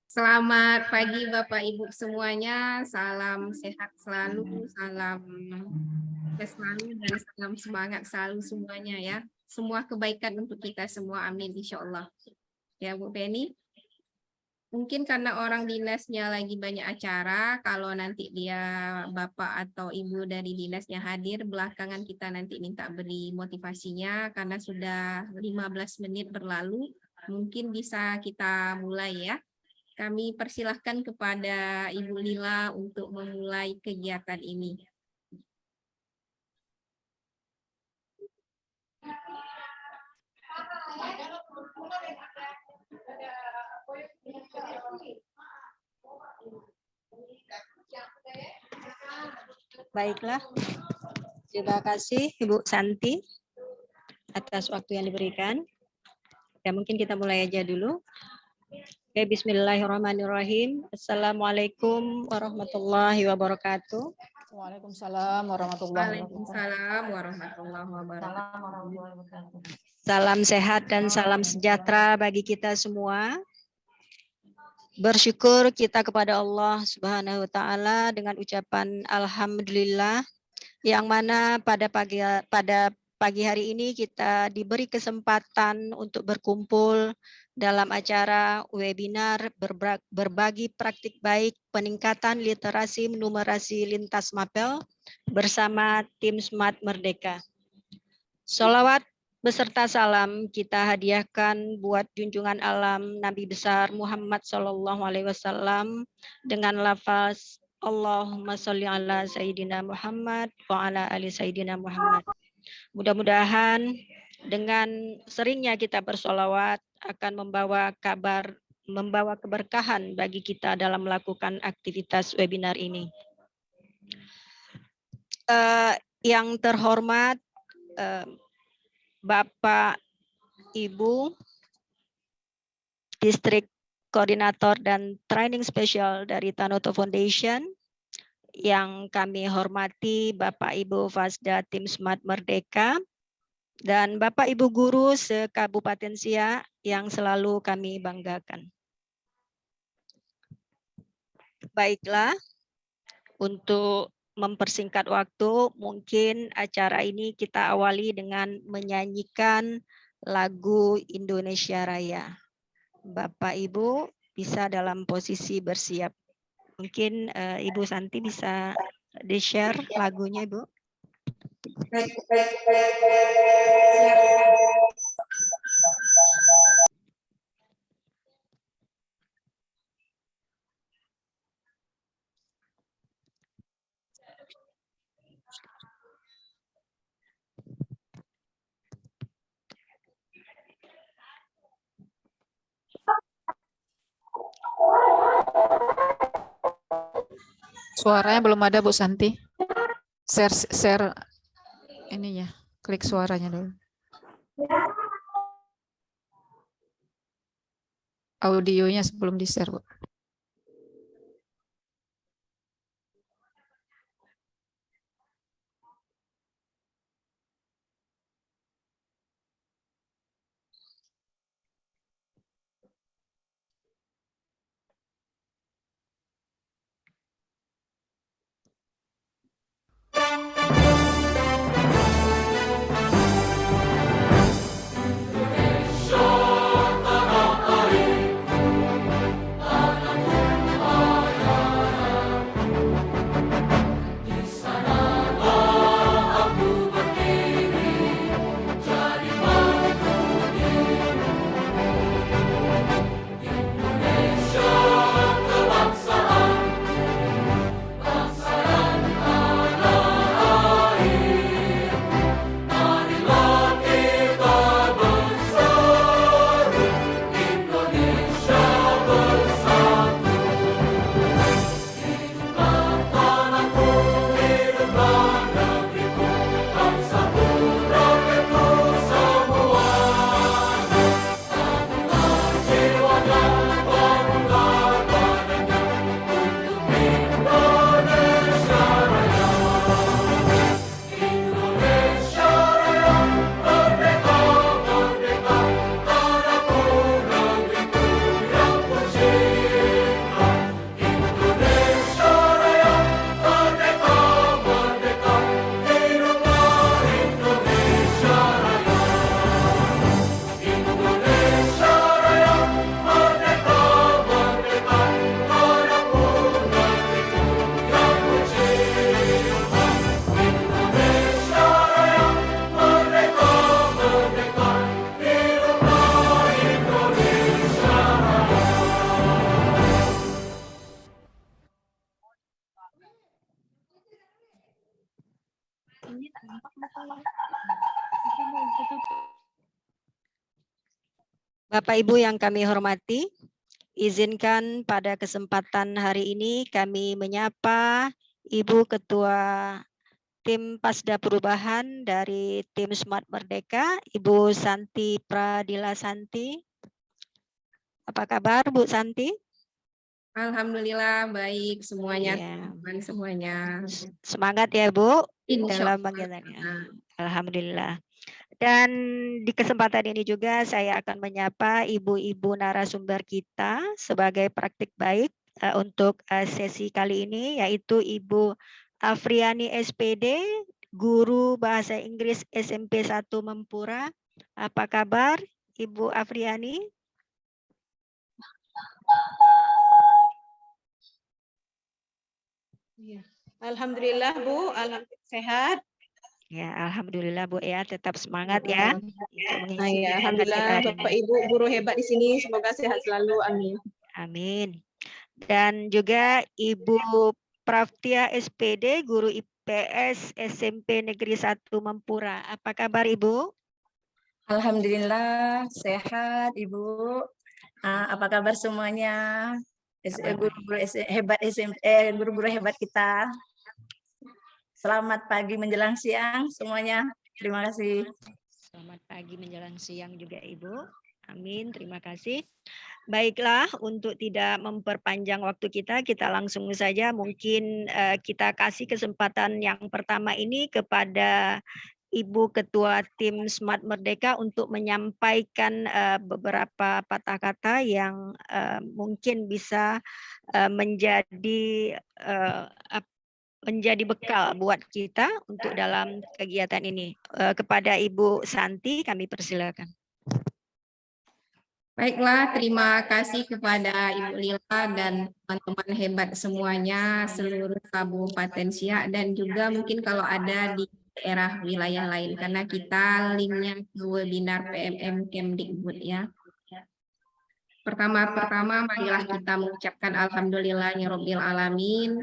Selamat pagi Bapak Ibu semuanya, salam sehat selalu, salam sukses selalu dan salam semangat selalu semuanya ya. Semua kebaikan untuk kita semua, amin insya Allah. Ya Bu Penny, mungkin karena orang dinasnya lagi banyak acara, kalau nanti dia Bapak atau Ibu dari dinasnya hadir, belakangan kita nanti minta beri motivasinya karena sudah 15 menit berlalu, mungkin bisa kita mulai ya. Kami persilahkan kepada Ibu Lila untuk memulai kegiatan ini. Baiklah, terima kasih Ibu Santi atas waktu yang diberikan. Ya, mungkin kita mulai aja dulu. Oke, bismillahirrahmanirrahim. Assalamualaikum warahmatullahi wabarakatuh. Waalaikumsalam warahmatullahi wabarakatuh. Waalaikumsalam warahmatullahi wabarakatuh. Salam sehat dan salam sejahtera bagi kita semua. Bersyukur kita kepada Allah Subhanahu wa taala dengan ucapan alhamdulillah, yang mana pada pagi hari ini kita diberi kesempatan untuk berkumpul dalam acara webinar berbagi praktik baik peningkatan literasi numerasi lintas mapel bersama tim Smart Merdeka. Sholawat beserta salam kita hadiahkan buat junjungan alam Nabi besar Muhammad SAW dengan lafaz Allahumma sholli ala Sayyidina Muhammad wa ala ali Sayyidina Muhammad. Mudah-mudahan dengan seringnya kita bersolawat akan membawa keberkahan bagi kita dalam melakukan aktivitas webinar ini. Yang terhormat Bapak, Ibu, Distrik Koordinator dan Training Spesial dari Tanoto Foundation, yang kami hormati Bapak Ibu Fasda Tim Smart Merdeka, dan Bapak Ibu Guru se-Kabupaten Siak yang selalu kami banggakan. Baiklah, untuk mempersingkat waktu, mungkin acara ini kita awali dengan menyanyikan lagu Indonesia Raya. Bapak Ibu bisa dalam posisi bersiap. Mungkin Ibu Santi bisa di-share lagunya, Ibu. Suaranya belum ada Bu Santi. Share ininya, klik suaranya dulu. Audionya sebelum di-share, Bu. Indonesia tanah air, Bapak Ibu yang kami hormati, izinkan pada kesempatan hari ini kami menyapa Ibu Ketua Tim Pasda Perubahan dari Tim Smart Merdeka, Ibu Santi Pradila Santi. Apa kabar Bu Santi? Alhamdulillah baik semuanya, Ya. teman semuanya. Semangat ya Bu Insya dalam kegiatannya. Alhamdulillah. Dan di kesempatan ini juga saya akan menyapa ibu-ibu narasumber kita sebagai praktik baik untuk sesi kali ini, yaitu Ibu Afriani SPD, guru bahasa Inggris SMP 1 Mempura. Apa kabar Ibu Afriani? Alhamdulillah Bu, alhamdulillah sehat. Ya, alhamdulillah Bu ya, tetap semangat ya untuk mengisi kegiatan Alhamdulillah kita hari Bapak ini. Ibu guru hebat di sini, semoga sehat selalu. Amin. Amin. Dan juga Ibu Praftia SPD, guru IPS SMP Negeri 1 Mempura. Apa kabar Ibu? Alhamdulillah sehat Ibu. Apa kabar semuanya? Guru-guru hebat SMP, guru-guru hebat kita. Selamat pagi menjelang siang semuanya. Terima kasih. Selamat pagi menjelang siang juga Ibu. Amin, terima kasih. Baiklah, untuk tidak memperpanjang waktu kita langsung saja mungkin kita kasih kesempatan yang pertama ini kepada Ibu Ketua Tim Smart Merdeka untuk menyampaikan beberapa patah kata yang mungkin bisa menjadi bekal buat kita untuk dalam kegiatan ini. Kepada Ibu Santi kami persilakan. Baiklah, terima kasih kepada Ibu Lila dan teman-teman hebat semuanya, seluruh Kabupaten Siak, dan juga mungkin kalau ada di daerah wilayah lain, karena kita linknya ke webinar PMM Kemdikbud ya. Pertama-tama marilah kita mengucapkan Alhamdulillahirabbil alamin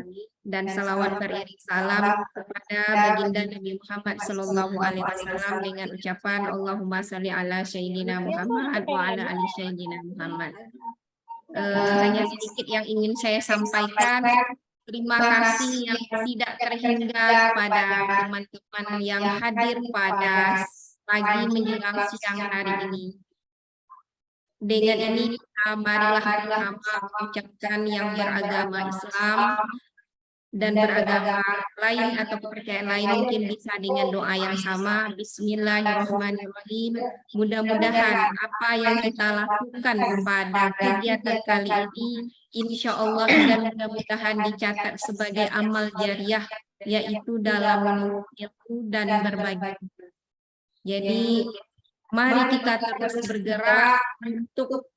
dan salawat beriring salam kepada baginda Nabi Muhammad Sallallahu Alaihi Wasallam dengan ucapan Allahumma salli ala Sayyidina Muhammad wa ala ali Sayyidina Muhammad. Hanya sedikit yang ingin saya sampaikan. Terima kasih yang tidak terhingga kepada teman-teman yang hadir pada pagi menjelang siang hari ini. Dengan ini marilah bersama mengucapkan yang beragama Islam dan beragama lain atau kepercayaan lain mungkin bisa dengan doa yang sama. Bismillahirrahmanirrahim. Mudah-mudahan apa yang kita lakukan pada kegiatan kali ini insya Allah dan mudah-mudahan dicatat sebagai amal jariah, yaitu dalam menuntut ilmu dan berbagi. Jadi mari kita terus bergerak untuk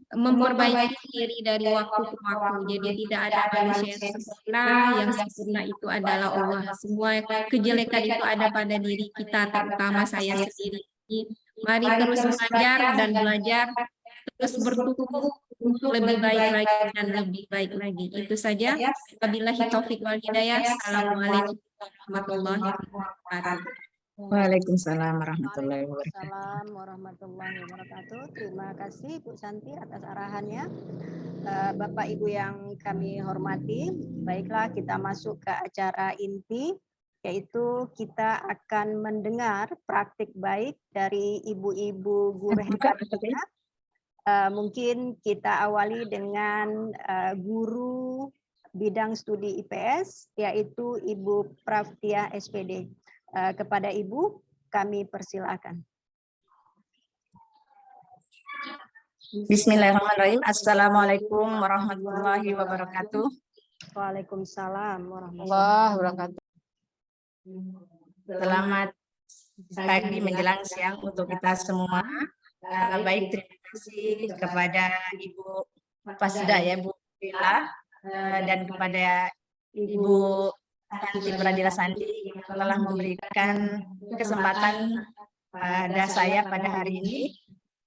memperbaiki diri dari waktu ke waktu. Jadi tidak ada manusia yang sempurna, yang sempurna itu adalah Allah. Semua kejelekan itu ada pada diri kita, terutama saya sendiri. Mari terus belajar dan belajar, terus bertumbuh untuk lebih baik lagi dan lebih baik lagi. Itu saja. Wabillahi taufik wal hidayah. Assalamualaikum warahmatullahi wabarakatuh. Waalaikumsalam warahmatullahi wabarakatuh. Waalaikumsalam warahmatullahi wabarakatuh. Terima kasih Bu Santi atas arahannya. Bapak Ibu yang kami hormati, baiklah kita masuk ke acara inti, yaitu kita akan mendengar praktik baik dari ibu-ibu guru hebat kita. Mungkin kita awali dengan guru bidang studi IPS, yaitu Ibu Praftia SPD. Kepada Ibu, kami persilakan. Bismillahirrahmanirrahim. Assalamualaikum warahmatullahi wabarakatuh. Waalaikumsalam warahmatullahi wabarakatuh. Selamat pagi menjelang siang untuk kita semua. Baik, terima kasih kepada Ibu Pasda ya Bu Lila dan kepada Ibu Santi Pradila Santi yang telah memberikan kesempatan pada saya pada hari ini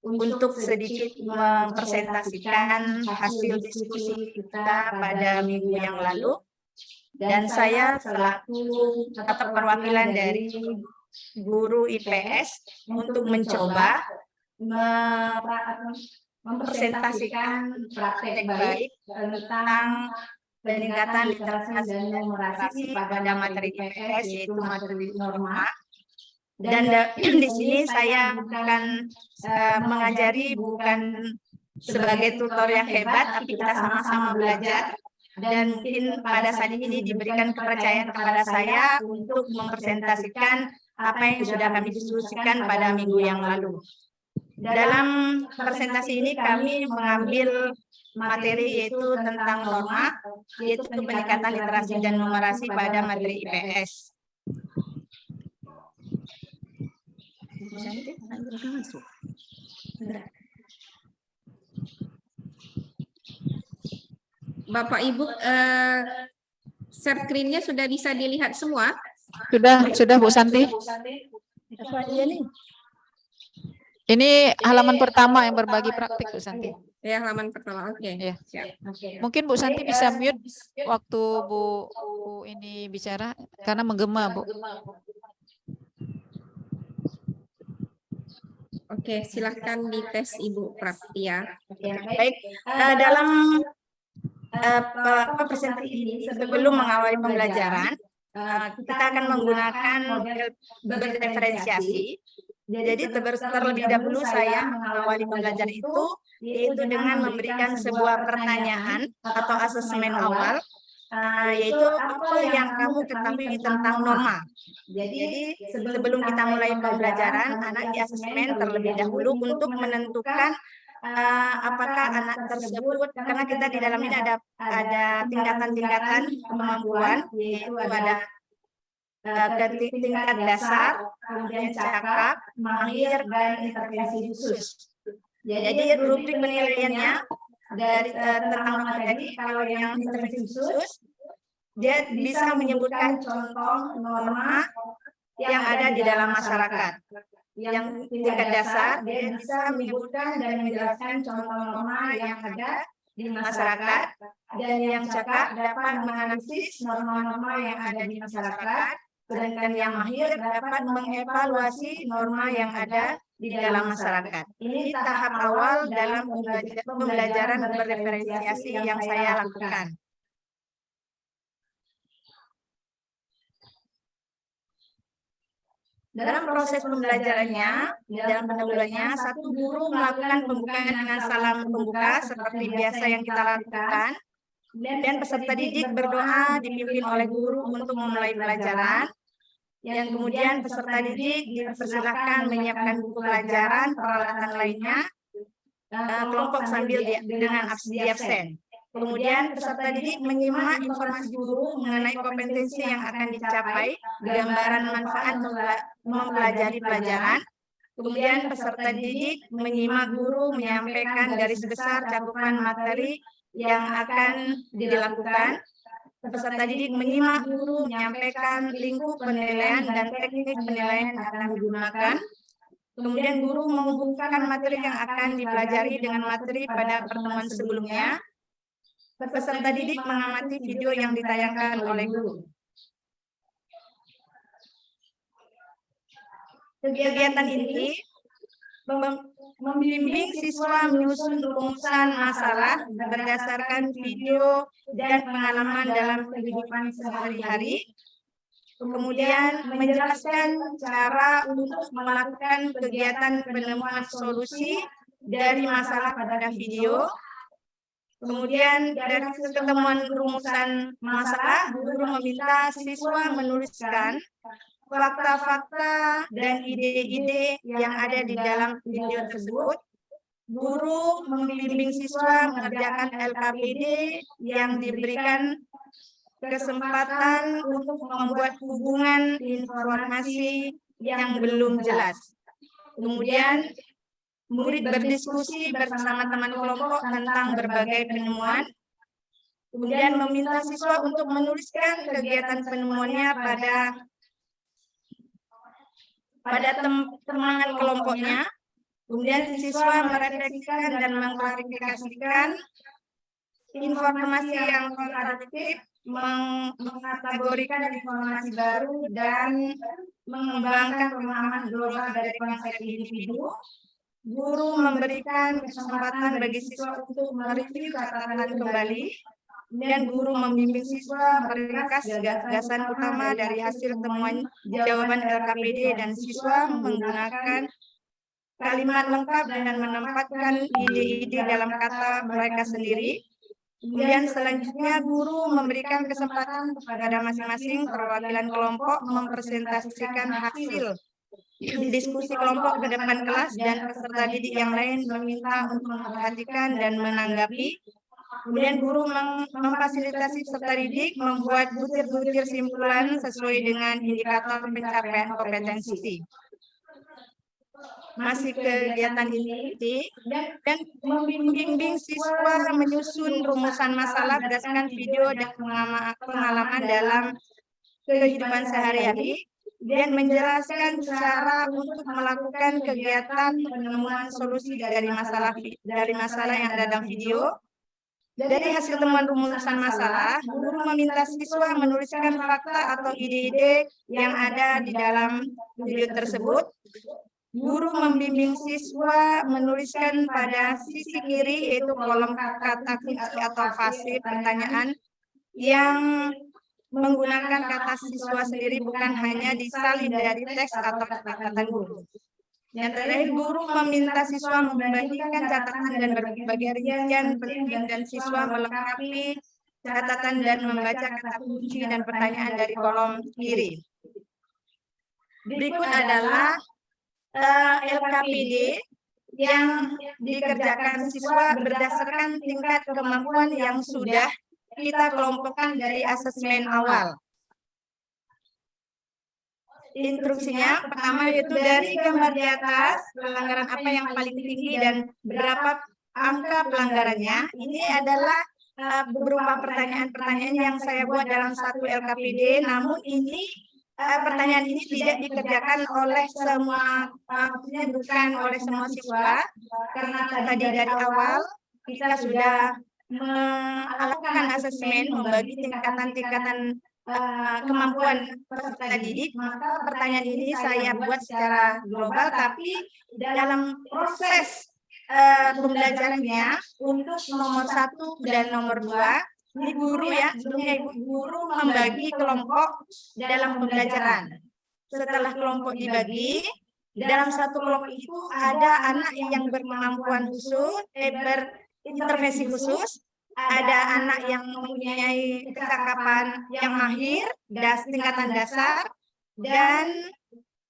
untuk sedikit mempresentasikan hasil diskusi kita pada minggu yang lalu. Dan saya selaku perwakilan dari guru IPS untuk mencoba mempresentasikan praktek baik tentang peningkatan literasi dan numerasi pada materi IPS, yaitu materi norma. Dan di sini saya bukan mengajari, bukan sebagai tutor yang hebat, tapi kita sama-sama belajar. Dan mungkin pada saat ini diberikan kepercayaan kepada saya untuk mempresentasikan apa yang sudah kami diskusikan pada minggu yang lalu. Dalam presentasi ini kami mengambil materi yaitu tentang norma, yaitu peningkatan literasi dan numerasi pada materi IPS. Bapak Ibu, share screen-nya sudah bisa dilihat semua? Sudah Bu Santi. Apa dia nih? Ini halaman pertama yang berbagi praktik Bu Santi. Ya, halaman pertama. Oke. Iya. Siap. Mungkin Bu Santi bisa mute waktu Bu ini bicara karena menggema, Bu. Oke, silahkan dites Ibu Praptia. Ya, baik. Dalam presentasi ini, sebelum mengawali pembelajaran, kita akan menggunakan model berdiferensiasi. Jadi terlebih dahulu saya mengawali pembelajaran itu, yaitu dengan memberikan sebuah pertanyaan atau asesmen awal, yaitu apa yang kamu ketahui tentang norma. Jadi sebelum kita mulai pembelajaran, anak diasesmen terlebih dahulu untuk menentukan apakah anak tersebut, karena kita di dalam ini ada tingkatan-tingkatan kemampuan, yaitu ada tingkat dasar, kemudian cakap, mahir, dan intervensi khusus. Jadi rubrik penilaiannya dari tentang norma tadi, kalau yang intervensi khusus, dia bisa menyebutkan contoh norma yang ada di dalam masyarakat. Yang tingkat dasar, dia bisa menyebutkan dan menjelaskan contoh norma yang ada di masyarakat, dan yang cakap dapat menganalisis norma-norma yang ada di masyarakat, sedangkan yang mahir dapat mengevaluasi norma yang ada di dalam masyarakat. Ini tahap awal dalam pembelajaran berdiferensiasi yang saya lakukan. Dalam proses pembelajarannya, dalam pendahuluannya, satu guru melakukan pembukaan dengan salam pembuka seperti biasa yang kita lakukan, dan peserta didik berdoa dipimpin oleh guru untuk memulai pelajaran. Yang kemudian peserta didik dipersilahkan menyiapkan buku pelajaran, peralatan lainnya, kelompok sambil dengan di absen. Kemudian peserta didik menyimak informasi guru mengenai kompetensi yang akan dicapai, gambaran manfaat mempelajari pelajaran. Kemudian peserta didik menyimak guru menyampaikan garis besar cakupan materi yang akan dilakukan. Peserta didik menyimak guru menyampaikan lingkup penilaian dan teknik penilaian yang akan digunakan. Kemudian guru menghubungkan materi yang akan dipelajari dengan materi pada pertemuan sebelumnya. Peserta didik mengamati video yang ditayangkan oleh guru. Kegiatan ini membimbing siswa menyusun rumusan masalah berdasarkan video dan pengalaman dalam kehidupan sehari-hari. Kemudian menjelaskan cara untuk melakukan kegiatan penemuan solusi dari masalah pada video. Kemudian dari ketemuan rumusan masalah, guru meminta siswa menuliskan fakta-fakta dan ide-ide yang ada di dalam video tersebut. Guru membimbing siswa mengerjakan LKPD yang diberikan kesempatan untuk membuat hubungan informasi yang belum jelas. Kemudian murid berdiskusi bersama teman kelompok tentang berbagai penemuan. Kemudian meminta siswa untuk menuliskan kegiatan penemuannya pada teman kelompoknya. Kemudian siswa merefleksikan dan mengklarifikasikan informasi yang kontradiktif, mengkategorikan informasi baru, dan mengembangkan pemahaman global dari konsep individu. guru memberikan kesempatan bagi siswa untuk mereview catatan kembali, dan guru membimbing siswa meringkas gagasan utama dari hasil temuan jawaban LKPD, dan siswa menggunakan kalimat lengkap dan menempatkan ide-ide dalam kata mereka sendiri. Kemudian selanjutnya guru memberikan kesempatan kepada masing-masing perwakilan kelompok mempresentasikan hasil diskusi kelompok ke depan kelas, dan peserta didik yang lain meminta untuk memperhatikan dan menanggapi. Kemudian guru memfasilitasi peserta didik membuat butir-butir simpulan sesuai dengan indikator pencapaian kompetensi. Masih kegiatan ini dan membimbing siswa menyusun rumusan masalah berdasarkan video dan pengalaman dalam kehidupan sehari-hari, dan menjelaskan cara untuk melakukan kegiatan penemuan solusi dari masalah yang ada dalam video. Dari hasil temuan rumusan masalah, guru meminta siswa menuliskan fakta atau ide-ide yang ada di dalam video tersebut. Guru membimbing siswa menuliskan pada sisi kiri, yaitu kolom kata kunci atau fase pertanyaan, yang menggunakan kata siswa sendiri, bukan hanya disalin dari teks atau catatan guru. Yang terakhir, guru meminta siswa membagikan catatan dan berbagi rincian penting, dan siswa melengkapi catatan dan membaca kata kunci dan pertanyaan dari kolom kiri. Berikut adalah LKPD yang dikerjakan siswa berdasarkan tingkat kemampuan yang sudah kita kelompokkan dari asesmen awal. Instruksinya pertama yaitu dari gambar di atas, pelanggaran apa yang paling tinggi dan berapa angka pelanggarannya. Ini adalah berupa pertanyaan-pertanyaan yang saya buat dalam satu LKPD, namun ini pertanyaan ini tidak dikerjakan oleh semua, bukan oleh semua siswa, karena tadi dari awal kita sudah melakukan asesmen, membagi tingkatan-tingkatan kemampuan peserta didik, maka pertanyaan ini saya buat secara global, tapi dalam proses pembelajarannya untuk nomor 1 dan nomor 2, ini guru ya, sebelumnya guru membagi kelompok dalam pembelajaran. Setelah kelompok dibagi, dalam satu kelompok itu ada anak yang berkemampuan khusus, berintervensi khusus, ada anak yang mempunyai kecakapan yang mahir, tingkatan dasar, dan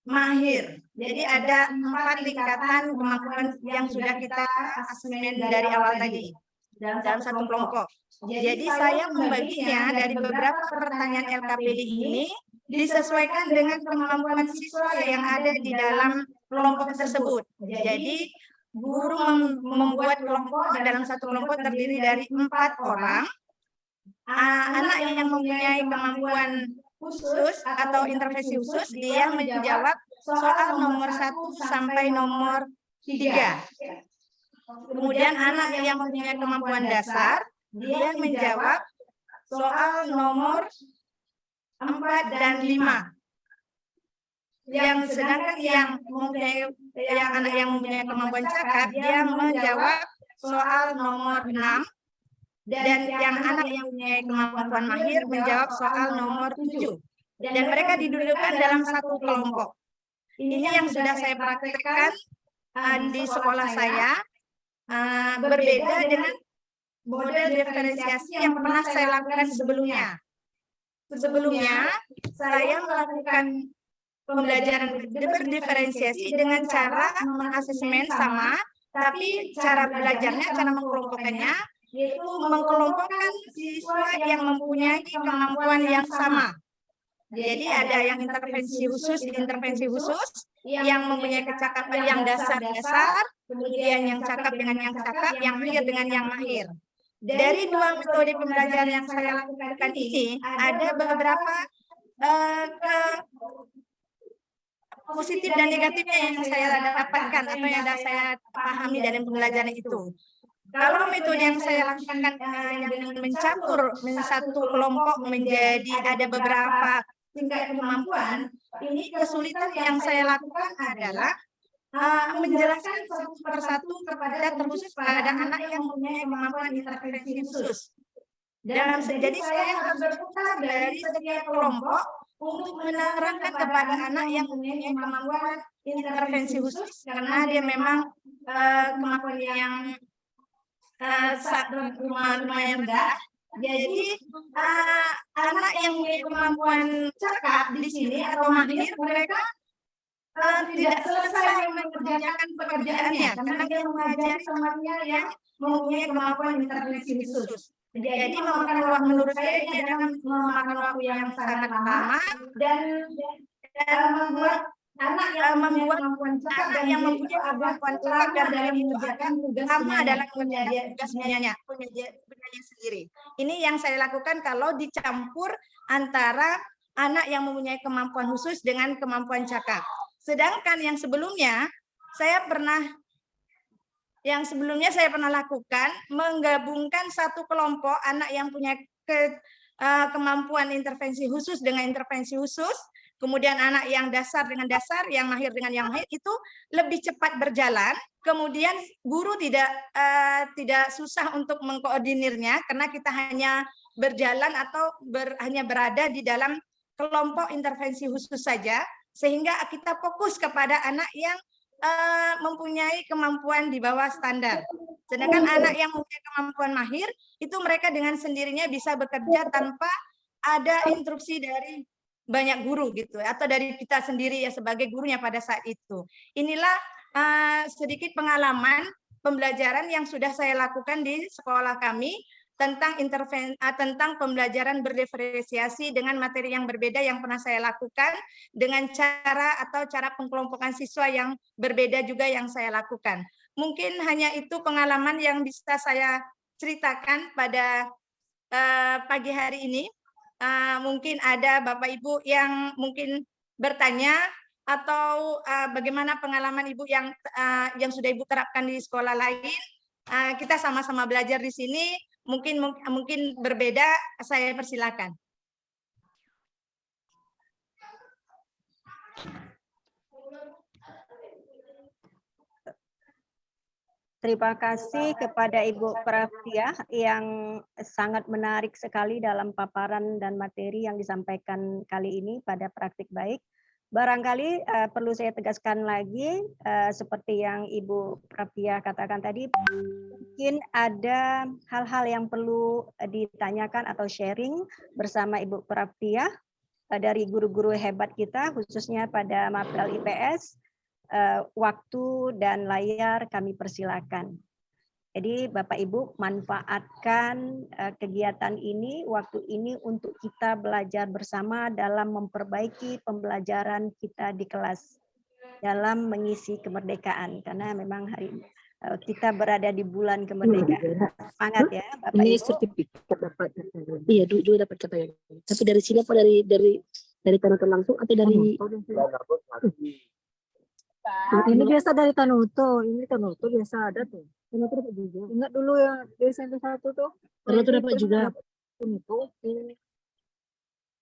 mahir. Jadi ada 4 tingkatan kemampuan yang sudah kita asesmen dari awal tadi dalam satu kelompok. Jadi saya membaginya dari beberapa pertanyaan LKPD ini disesuaikan dengan kemampuan siswa yang ada di dalam kelompok tersebut. Jadi guru membuat kelompok, dalam satu kelompok terdiri dari 4 orang. Anak yang mempunyai kemampuan khusus atau intervensi khusus, dia menjawab soal nomor 1 sampai nomor 3. Kemudian anak yang mempunyai kemampuan dasar, dia menjawab soal nomor 4 dan 5. Yang sedangkan anak yang mempunyai kemampuan cakap, dia menjawab soal nomor 6, dan yang anak yang mempunyai kemampuan mahir menjawab soal nomor 7. Dan mereka didudukkan dalam satu kelompok. Ini yang sudah saya praktekkan di sekolah saya, berbeda dengan model diferensiasi yang pernah saya lakukan sebelumnya. Sebelumnya, saya melakukan pembelajaran berdiferensiasi dengan cara mengasesmen sama, tapi cara belajarnya, cara mengelompokkannya, yaitu mengkelompokkan siswa yang mempunyai kemampuan yang sama. Jadi ada yang intervensi khusus, yang mempunyai kecakapan yang dasar-dasar, kemudian yang cakap dengan yang cakap, yang mahir dengan yang mahir. Dari 2 metode pembelajaran yang saya lakukan ini, ada beberapa positif dan negatifnya yang saya dapatkan atau yang saya pahami dari pembelajaran itu. Kalau metode yang saya lakukan yang mencampur satu kelompok menjadi ada beberapa tingkat kemampuan, ini kesulitan yang saya lakukan adalah menjelaskan satu persatu kepada terkhusus pada anak yang mempunyai kemampuan intervensi khusus. Jadi saya harus berputar dari setiap kelompok untuk menerangkan kepada anak yang mempunyai kemampuan intervensi khusus karena dia memang kemampuan yang lumayan rendah. Jadi anak yang mempunyai kemampuan cakap di sini atau mahir, mereka tidak selesai mengerjakan pekerjaannya karena dia mengajari temannya yang mempunyai kemampuan intervensi khusus. Jadi memakan waktu, menurut saya ini adalah memakan waktu yang sangat lama dan membuat anak yang mempunyai kemampuan cakap dalam mengerjakan tugas dalam tugasnya punya sendiri. Ini yang saya lakukan kalau dicampur antara anak yang mempunyai kemampuan khusus dengan kemampuan cakap. Sedangkan yang sebelumnya saya pernah lakukan menggabungkan satu kelompok anak yang punya kemampuan intervensi khusus dengan intervensi khusus, kemudian anak yang dasar dengan dasar, yang mahir dengan yang mahir, itu lebih cepat berjalan. Kemudian guru tidak susah untuk mengkoordinirnya karena kita hanya berjalan atau hanya berada di dalam kelompok intervensi khusus saja, sehingga kita fokus kepada anak yang mempunyai kemampuan di bawah standar. Sedangkan anak yang mempunyai kemampuan mahir, itu mereka dengan sendirinya bisa bekerja tanpa ada instruksi dari banyak guru gitu, atau dari kita sendiri ya sebagai gurunya pada saat itu. Inilah sedikit pengalaman pembelajaran yang sudah saya lakukan di sekolah kami tentang pembelajaran berdiferensiasi dengan materi yang berbeda yang pernah saya lakukan, dengan cara pengkelompokan siswa yang berbeda juga yang saya lakukan. Mungkin hanya itu pengalaman yang bisa saya ceritakan pada pagi hari ini. Mungkin ada Bapak Ibu yang mungkin bertanya atau bagaimana pengalaman Ibu yang sudah Ibu terapkan di sekolah lain. Kita sama-sama belajar di sini. Mungkin berbeda, saya persilakan. Terima kasih kepada Ibu Prafia yang sangat menarik sekali dalam paparan dan materi yang disampaikan kali ini pada praktik baik. Barangkali perlu saya tegaskan lagi, seperti yang Ibu Prafia katakan tadi, mungkin ada hal-hal yang perlu ditanyakan atau sharing bersama Ibu Prafia dari guru-guru hebat kita, khususnya pada Mapel IPS. Waktu dan layar kami persilakan. Jadi Bapak Ibu manfaatkan kegiatan ini, waktu ini untuk kita belajar bersama dalam memperbaiki pembelajaran kita di kelas dalam mengisi kemerdekaan, karena memang hari ini kita berada di bulan kemerdekaan. Semangat ya Bapak Ini Ibu. sertifikat dapat. Iya, juga dapat katanya. Tapi dari sini apa dari Tanuto langsung atau dari Ini biasa dari Tanuto, ini Tanuto biasa ada tuh. Tanuto dapat juga. Ingat dulu yang di SMP 1 tuh. Tanuto dapat juga. Tanuto.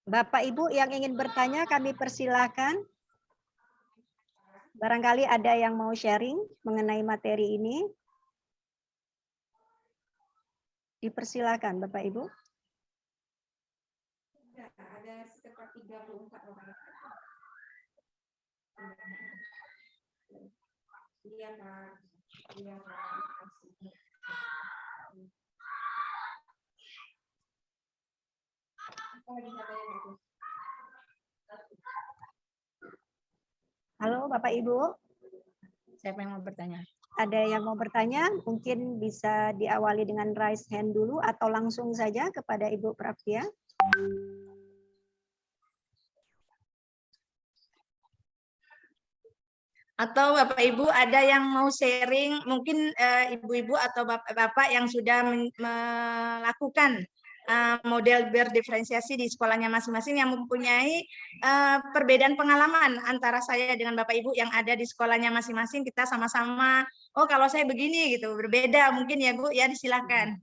Bapak Ibu yang ingin bertanya kami persilahkan. Barangkali ada yang mau sharing mengenai materi ini. Dipersilakan Bapak Ibu. Ada sekitar 34 orang. Iya, Pak. Iya, Pak. Halo Bapak Ibu. Siapa yang mau bertanya? Ada yang mau bertanya? Mungkin bisa diawali dengan raise hand dulu atau langsung saja kepada Ibu Prafia. Atau Bapak Ibu ada yang mau sharing, mungkin ibu-ibu atau bapak-bapak yang sudah melakukan model berdiferensiasi di sekolahnya masing-masing yang mempunyai perbedaan pengalaman antara saya dengan Bapak Ibu yang ada di sekolahnya masing-masing, kita sama-sama, oh kalau saya begini gitu, berbeda mungkin ya Bu, ya silakan.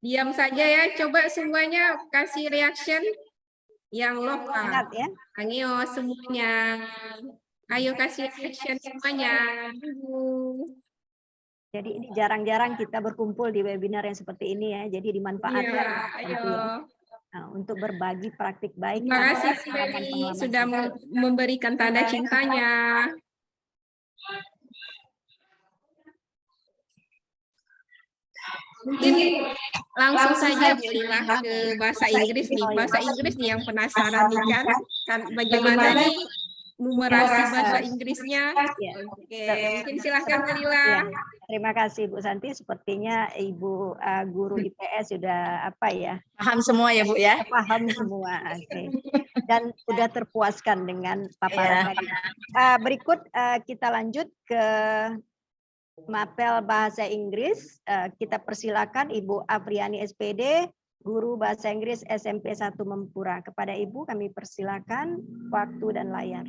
Diam saja ya. Coba semuanya kasih reaction yang lokal. Semangat ya. Ayo semuanya. Ayo kasih reaction semuanya. Jadi ini jarang-jarang kita berkumpul di webinar yang seperti ini ya. Jadi dimanfaatkan Iya, nanti ayo. ya. Nah, untuk berbagi praktik baik. Terima atau kasih pengalaman-pengalaman Feli sudah kita. memberikan tanda cintanya. Mungkin langsung saja Bu Lila ke bahasa Inggris nih. Bahasa Inggris nih yang penasaran nih kan bagaimana nih numerasi bahasa Inggrisnya. Ya. Oke, mungkin silahkan Bu Lila. Ya, terima kasih Bu Santi. Sepertinya Ibu guru IPS sudah apa ya? Paham semua ya Bu ya. Paham semua. Oke. Dan sudah terpuaskan dengan paparan Ya. tadi. Berikut kita lanjut ke mapel bahasa Inggris. Kita persilakan Ibu Afriani SPD, guru bahasa Inggris SMP 1 Mempura. Kepada Ibu kami persilakan waktu dan layar.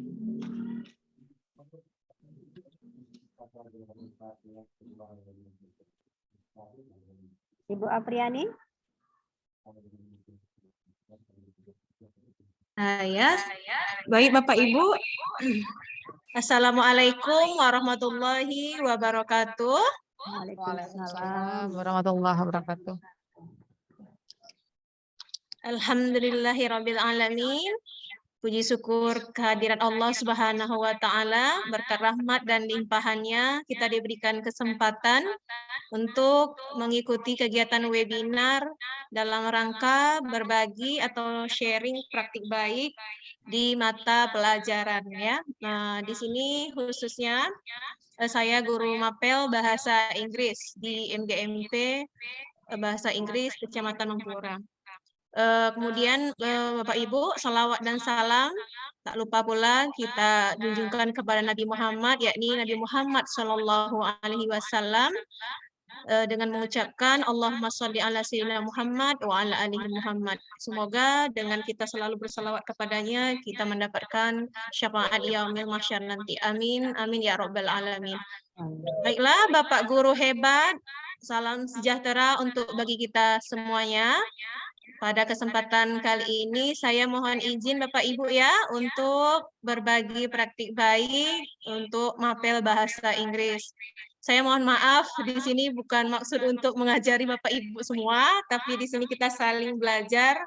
Ibu Afriani. Ya, baik Bapak Ibu. Assalamualaikum warahmatullahi wabarakatuh. Waalaikumsalam warahmatullahi wabarakatuh. Alhamdulillahirabbil alamin. Puji syukur kehadiran Allah Subhanahu wa taala, berkat rahmat dan limpahannya kita diberikan kesempatan untuk mengikuti kegiatan webinar dalam rangka berbagi atau sharing praktik baik di mata pelajaran ya. Nah, di sini khususnya saya guru mapel bahasa Inggris di MGMP Bahasa Inggris Kecamatan Mempura. Kemudian Bapak Ibu, salawat dan salam tak lupa pula kita junjungkan kepada Nabi Muhammad, yakni Nabi Muhammad Shallallahu Alaihi Wasallam dengan mengucapkan Allahumma sholli ala sayyidina Muhammad wa ala alihi Muhammad. Semoga dengan kita selalu bersalawat kepadanya kita mendapatkan syafaat yaumil mahsyar nanti. Amin, amin ya rabbal alamin. Baiklah Bapak Guru hebat, salam sejahtera untuk bagi kita semuanya. Pada kesempatan kali ini saya mohon izin Bapak Ibu ya untuk berbagi praktik baik untuk mapel bahasa Inggris. Saya mohon maaf di sini bukan maksud untuk mengajari Bapak Ibu semua, tapi di sini kita saling belajar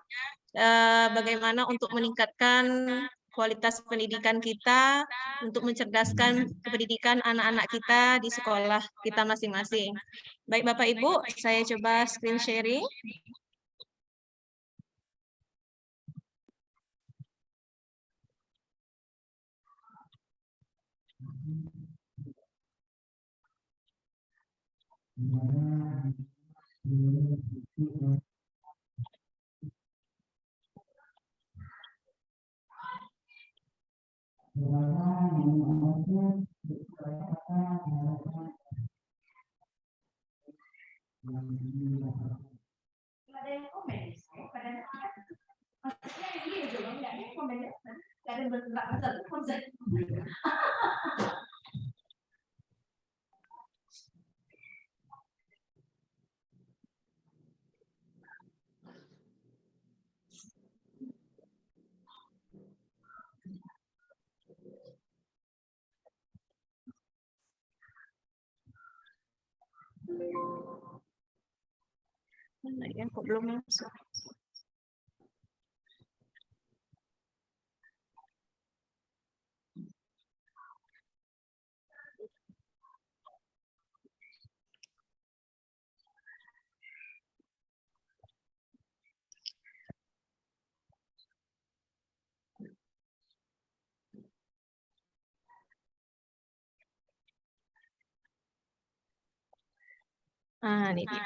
bagaimana untuk meningkatkan kualitas pendidikan kita, untuk mencerdaskan pendidikan anak-anak kita di sekolah kita masing-masing. Baik Bapak Ibu, saya coba screen sharing. Mana ya, kok belum masuk? Ini dia.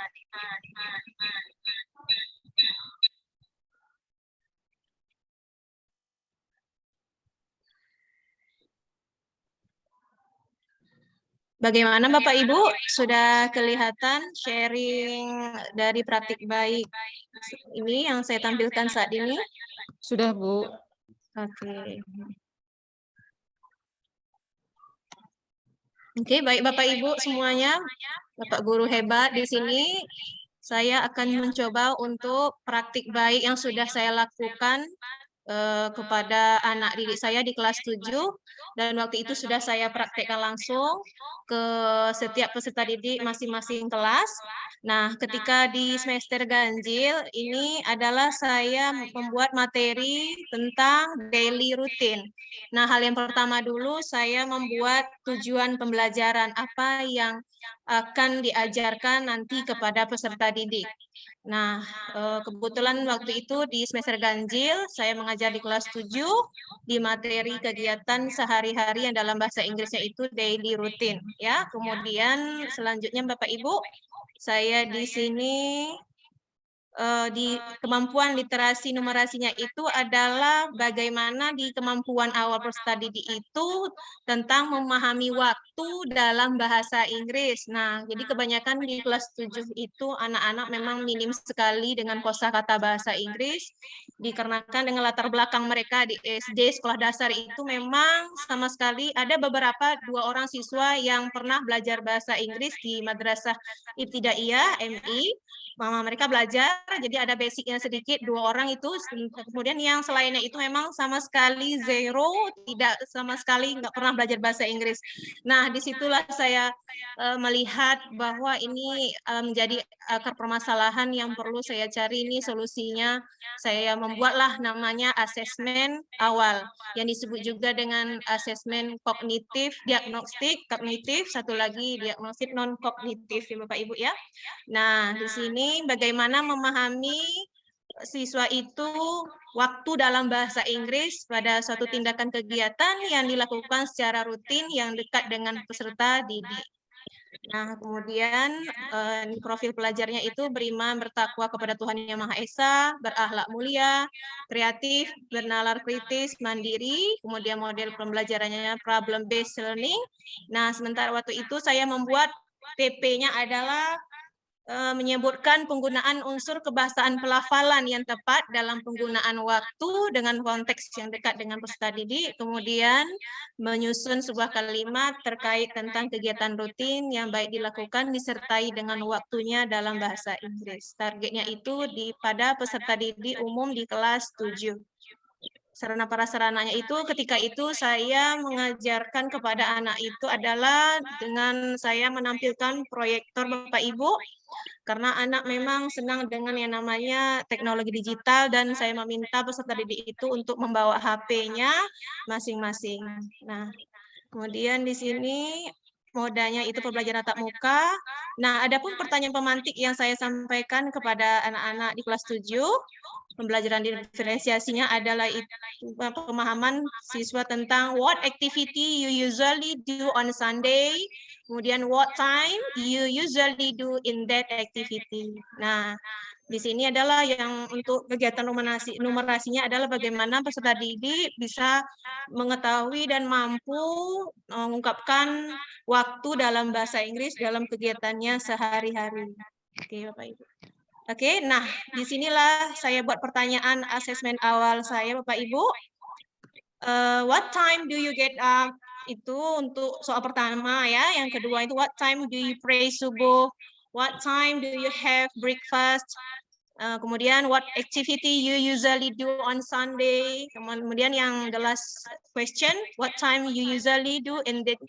Bagaimana Bapak Ibu? Sudah kelihatan sharing dari praktik baik ini yang saya tampilkan saat ini? Sudah Bu. Oke. Oke, baik Bapak Ibu semuanya, Bapak guru hebat di sini. saya akan mencoba untuk praktik baik yang sudah saya lakukan kepada anak didik saya di kelas 7, dan waktu itu sudah saya praktekkan langsung ke setiap peserta didik masing-masing kelas. Nah, ketika di semester ganjil ini adalah saya membuat materi tentang daily routine. Nah, hal yang pertama dulu saya membuat tujuan pembelajaran, apa yang akan diajarkan nanti kepada peserta didik. Nah, kebetulan waktu itu di semester ganjil, saya mengajar di kelas 7, di materi kegiatan sehari-hari yang dalam bahasa Inggrisnya itu daily routine. Ya, kemudian selanjutnya Bapak Ibu, saya di sini di kemampuan literasi numerasinya itu adalah bagaimana di kemampuan awal peserta didik itu tentang memahami waktu dalam bahasa Inggris. Nah, jadi kebanyakan di kelas 7 itu anak-anak memang minim sekali dengan kosakata bahasa Inggris, dikarenakan dengan latar belakang mereka di SD, sekolah dasar itu memang sama sekali ada beberapa 2 orang siswa yang pernah belajar bahasa Inggris di Madrasah Ibtidaiyah, MI. Mama mereka belajar, jadi ada basicnya sedikit, 2 orang itu, kemudian yang selainnya itu memang sama sekali zero, tidak sama sekali nggak pernah belajar bahasa Inggris. Nah, disitulah saya melihat bahwa ini menjadi akar permasalahan yang perlu saya cari ini solusinya. Saya membuatlah namanya asesmen awal, yang disebut juga dengan asesmen kognitif, diagnostik, kognitif, satu lagi diagnostik non-kognitif, ya Bapak Ibu ya. Nah, di sini bagaimana memahami siswa itu waktu dalam bahasa Inggris pada suatu tindakan kegiatan yang dilakukan secara rutin yang dekat dengan peserta didik. Nah, kemudian profil pelajarnya itu beriman, bertakwa kepada Tuhan Yang Maha Esa, berakhlak mulia, kreatif, bernalar kritis, mandiri, kemudian model pembelajarannya problem based learning. Nah, sementara waktu itu saya membuat PP-nya adalah menyebutkan penggunaan unsur kebahasaan pelafalan yang tepat dalam penggunaan waktu dengan konteks yang dekat dengan peserta didik, kemudian menyusun sebuah kalimat terkait tentang kegiatan rutin yang baik dilakukan disertai dengan waktunya dalam bahasa Inggris. Targetnya itu pada peserta didik umum di kelas 7. Sarana prasarananya itu ketika itu saya mengajarkan kepada anak itu adalah dengan saya menampilkan proyektor Bapak Ibu, karena anak memang senang dengan yang namanya teknologi digital dan saya meminta peserta didik itu untuk membawa HP-nya masing-masing. Nah, kemudian di sini modanya itu pembelajaran tatap muka. Nah, adapun pertanyaan pemantik yang saya sampaikan kepada anak-anak di kelas 7, pembelajaran diferensiasinya adalah pemahaman siswa tentang what activity you usually do on Sunday, kemudian what time you usually do in that activity. Nah, di sini adalah yang untuk kegiatan numerasinya adalah bagaimana peserta didik bisa mengetahui dan mampu mengungkapkan waktu dalam bahasa Inggris dalam kegiatannya sehari-hari. Oke, Bapak Ibu. Oke, nah disinilah saya buat pertanyaan asesmen awal saya, Bapak Ibu. What time do you get up? Itu untuk soal pertama ya. Yang kedua itu what time do you pray subuh? What time do you have breakfast? Kemudian what activity you usually do on Sunday? Kemudian yang the last question, what time you usually do in that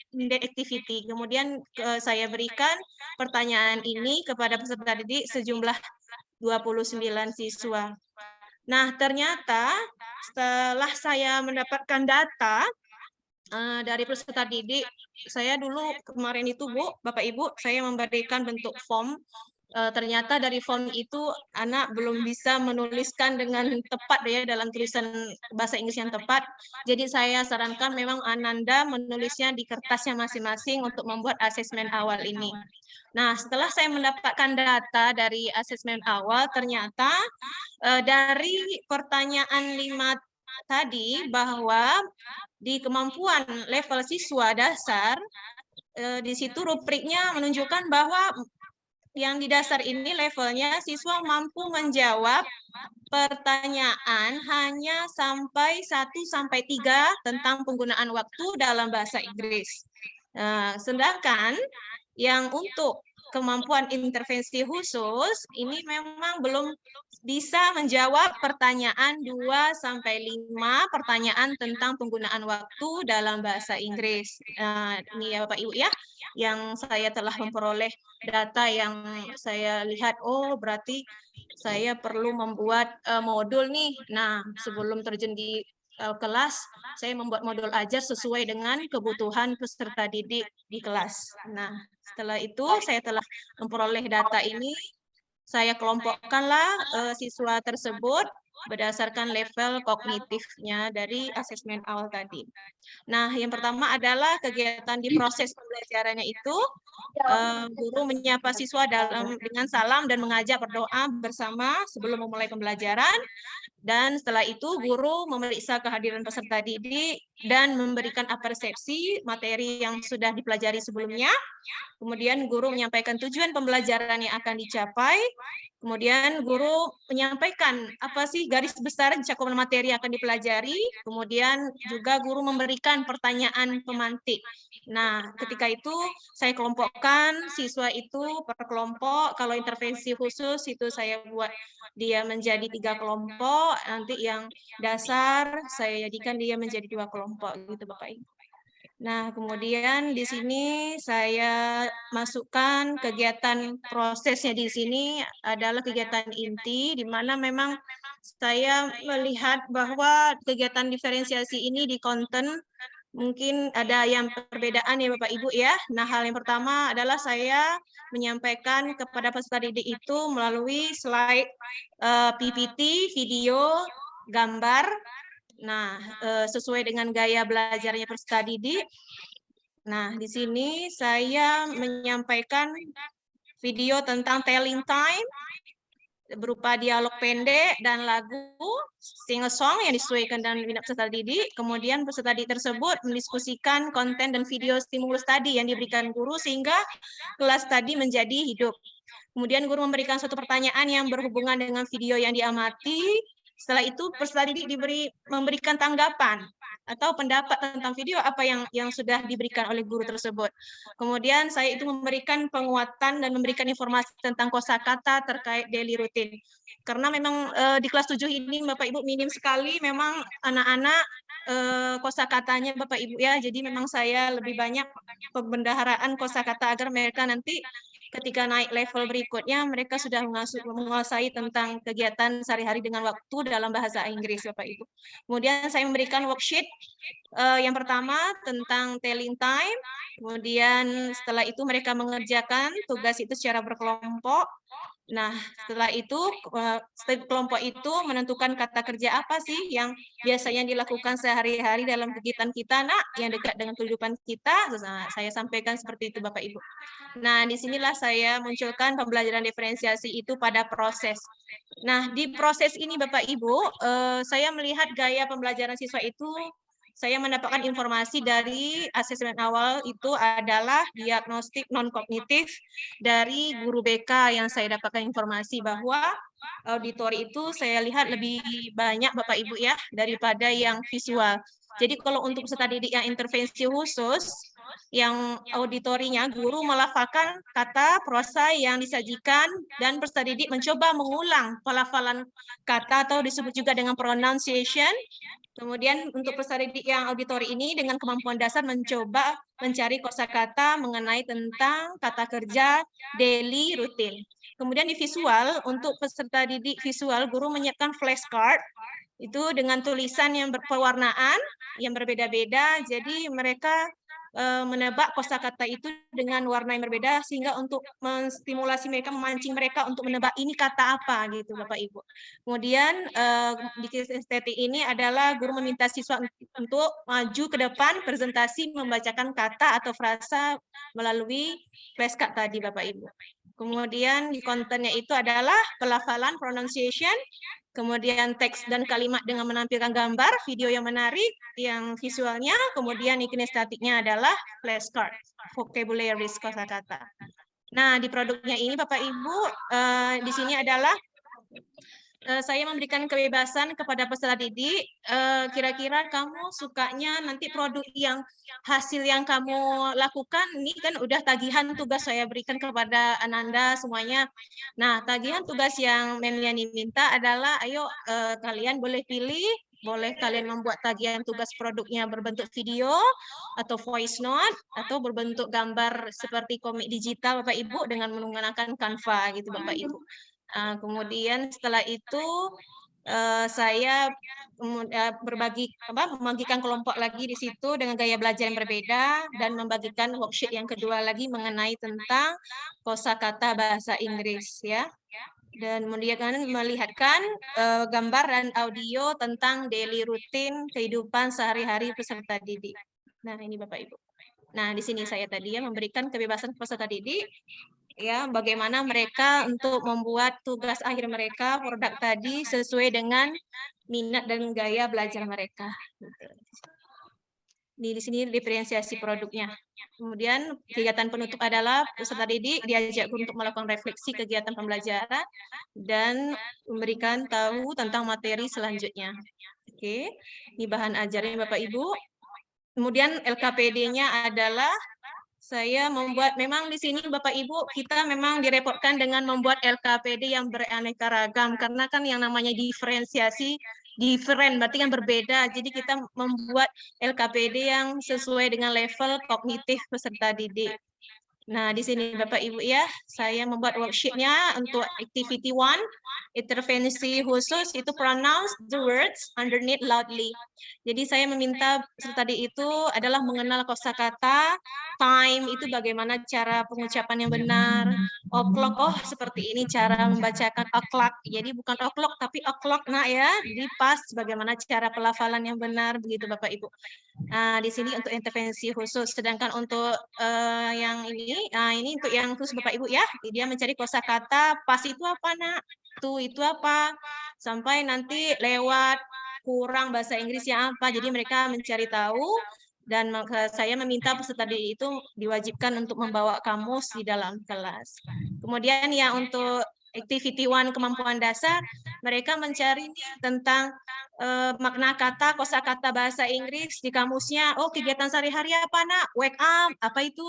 activity? Kemudian saya berikan pertanyaan ini kepada peserta didik sejumlah 29 siswa. Nah, ternyata setelah saya mendapatkan data dari peserta didik, saya dulu kemarin itu Bu, Bapak Ibu, saya memberikan bentuk form. Ternyata dari form itu anak belum bisa menuliskan dengan tepat ya dalam tulisan bahasa Inggris yang tepat. Jadi saya sarankan memang Ananda menulisnya di kertasnya masing-masing untuk membuat asesmen awal ini. Nah, setelah saya mendapatkan data dari asesmen awal, ternyata dari pertanyaan 5 tadi bahwa di kemampuan level siswa dasar, di situ rubriknya menunjukkan bahwa yang di dasar ini levelnya siswa mampu menjawab pertanyaan hanya sampai 1-3 tentang penggunaan waktu dalam bahasa Inggris. Sedangkan yang untuk kemampuan intervensi khusus ini memang belum bisa menjawab pertanyaan 2 sampai 5 pertanyaan tentang penggunaan waktu dalam bahasa Inggris. Ini ya Bapak Ibu ya, yang saya telah memperoleh data yang saya lihat, oh berarti saya perlu membuat modul nih. Nah, sebelum terjun di kelas, saya membuat modul ajar sesuai dengan kebutuhan peserta didik di kelas. Nah, setelah itu saya telah memperoleh data ini, saya kelompokkanlah siswa tersebut berdasarkan level kognitifnya dari asesmen awal tadi. Nah, yang pertama adalah kegiatan di proses pembelajarannya itu, guru menyapa siswa dengan salam dan mengajak berdoa bersama sebelum memulai pembelajaran. Dan setelah itu guru memeriksa kehadiran peserta didik dan memberikan persepsi materi yang sudah dipelajari sebelumnya. Kemudian guru menyampaikan tujuan pembelajaran yang akan dicapai. Kemudian guru menyampaikan apa sih garis besar cakupan materi yang akan dipelajari. Kemudian juga guru memberikan pertanyaan pemantik. Nah, ketika itu saya kelompokkan siswa itu per kelompok. Kalau intervensi khusus itu saya buat dia menjadi 3 kelompok. Nanti yang dasar saya jadikan dia menjadi 2 kelompok gitu Bapak Ibu. Nah, kemudian di sini saya masukkan kegiatan prosesnya di sini adalah kegiatan inti, di mana memang saya melihat bahwa kegiatan diferensiasi ini di konten mungkin ada yang perbedaan ya Bapak Ibu ya. Nah, hal yang pertama adalah saya menyampaikan kepada peserta didik itu melalui slide PPT, video, gambar. Nah, sesuai dengan gaya belajarnya peserta didik. Nah, di sini saya menyampaikan video tentang telling time berupa dialog pendek dan lagu single song yang disesuaikan dengan minat peserta didik. Kemudian peserta didik tersebut mendiskusikan konten dan video stimulus tadi yang diberikan guru sehingga kelas tadi menjadi hidup. Kemudian guru memberikan suatu pertanyaan yang berhubungan dengan video yang diamati. Setelah itu peserta didik memberikan tanggapan atau pendapat tentang video apa yang sudah diberikan oleh guru tersebut. Kemudian saya itu memberikan penguatan dan memberikan informasi tentang kosakata terkait daily routine. Karena memang di kelas 7 ini Bapak Ibu minim sekali memang anak-anak kosakatanya Bapak Ibu ya. Jadi memang saya lebih banyak pembendaharaan kosakata agar mereka nanti ketika naik level berikutnya, mereka sudah menguasai tentang kegiatan sehari-hari dengan waktu dalam bahasa Inggris, Bapak Ibu. Kemudian saya memberikan worksheet yang pertama tentang telling time. Kemudian setelah itu mereka mengerjakan tugas itu secara berkelompok. Nah, setelah itu setiap kelompok itu menentukan kata kerja apa sih yang biasanya dilakukan sehari-hari dalam kegiatan kita, Nak, yang dekat dengan kehidupan kita. Nah, saya sampaikan seperti itu, Bapak Ibu. Nah, disinilah saya munculkan pembelajaran diferensiasi itu pada proses. Nah, di proses ini, Bapak Ibu, saya melihat gaya pembelajaran siswa itu. Saya mendapatkan informasi dari asesmen awal itu adalah diagnostik non-kognitif dari guru BK yang saya dapatkan informasi bahwa auditori itu saya lihat lebih banyak Bapak Ibu ya daripada yang visual. Jadi kalau untuk peserta didik yang intervensi khusus, yang auditorinya guru melafalkan kata prosa yang disajikan dan peserta didik mencoba mengulang pelafalan kata atau disebut juga dengan pronunciation. Kemudian untuk peserta didik yang auditori ini dengan kemampuan dasar mencoba mencari kosakata mengenai tentang kata kerja daily routine. Kemudian di visual, untuk peserta didik visual, guru menyiapkan flashcard itu dengan tulisan yang berpewarnaan, yang berbeda-beda. Jadi mereka menebak kosakata itu dengan warna yang berbeda sehingga untuk menstimulasi mereka, memancing mereka untuk menebak ini kata apa gitu Bapak Ibu. Kemudian di estetik ini adalah guru meminta siswa untuk maju ke depan presentasi membacakan kata atau frasa melalui flashcard tadi Bapak Ibu. Kemudian di kontennya itu adalah pelafalan pronunciation, kemudian teks dan kalimat dengan menampilkan gambar, video yang menarik, yang visualnya, kemudian kinestetiknya adalah flashcard, vocabulary kosakata. Nah, di produknya ini Bapak Ibu, di sini adalah saya memberikan kebebasan kepada peserta didik. Kira-kira kamu sukanya nanti produk yang hasil yang kamu lakukan ini kan udah tagihan tugas saya berikan kepada Ananda semuanya. Nah, tagihan tugas yang Meliani minta adalah, ayo kalian boleh pilih, boleh kalian membuat tagihan tugas produknya berbentuk video atau voice note atau berbentuk gambar seperti komik digital Bapak Ibu dengan menggunakan Canva gitu Bapak Ibu. Kemudian setelah itu saya membagikan kelompok lagi di situ dengan gaya belajar yang berbeda dan membagikan worksheet yang kedua lagi mengenai tentang kosakata bahasa Inggris ya. Dan kemudian melihatkan gambar dan audio tentang daily rutin kehidupan sehari-hari peserta didik. Nah, ini Bapak Ibu. Nah, di sini saya tadi ya memberikan kebebasan peserta didik ya bagaimana mereka untuk membuat tugas akhir mereka produk tadi sesuai dengan minat dan gaya belajar mereka. Di sini diferensiasi produknya. Kemudian kegiatan penutup adalah peserta didik diajak untuk melakukan refleksi kegiatan pembelajaran dan memberikan tahu tentang materi selanjutnya. Oke, ini bahan ajarnya Bapak Ibu. Kemudian LKPD-nya adalah saya membuat, memang di sini Bapak Ibu, kita memang direpotkan dengan membuat LKPD yang beraneka ragam, karena kan yang namanya diferensiasi, different, berarti kan berbeda. Jadi kita membuat LKPD yang sesuai dengan level kognitif peserta didik. Nah, di sini Bapak Ibu ya, saya membuat worksheet-nya untuk activity 1, intervensi khusus itu pronounce the words underneath loudly. Jadi saya meminta peserta didik itu adalah mengenal kosakata, time itu bagaimana cara pengucapan yang benar, o'clock, oh seperti ini cara membacakan o'clock. Jadi bukan o'clock tapi o'clock nak ya, di pas bagaimana cara pelafalan yang benar begitu Bapak Ibu. Di sini untuk intervensi khusus, sedangkan untuk yang ini untuk yang khusus Bapak Ibu ya, dia mencari kosakata pas itu apa nak, tuh itu apa, sampai nanti lewat kurang bahasa Inggrisnya apa, jadi mereka mencari tahu dan saya meminta peserta didik itu diwajibkan untuk membawa kamus di dalam kelas. Kemudian yang untuk activity 1 kemampuan dasar, mereka mencari tentang makna kata, kosakata bahasa Inggris di kamusnya. Oh, kegiatan sehari-hari apa nak? Wake up, apa itu?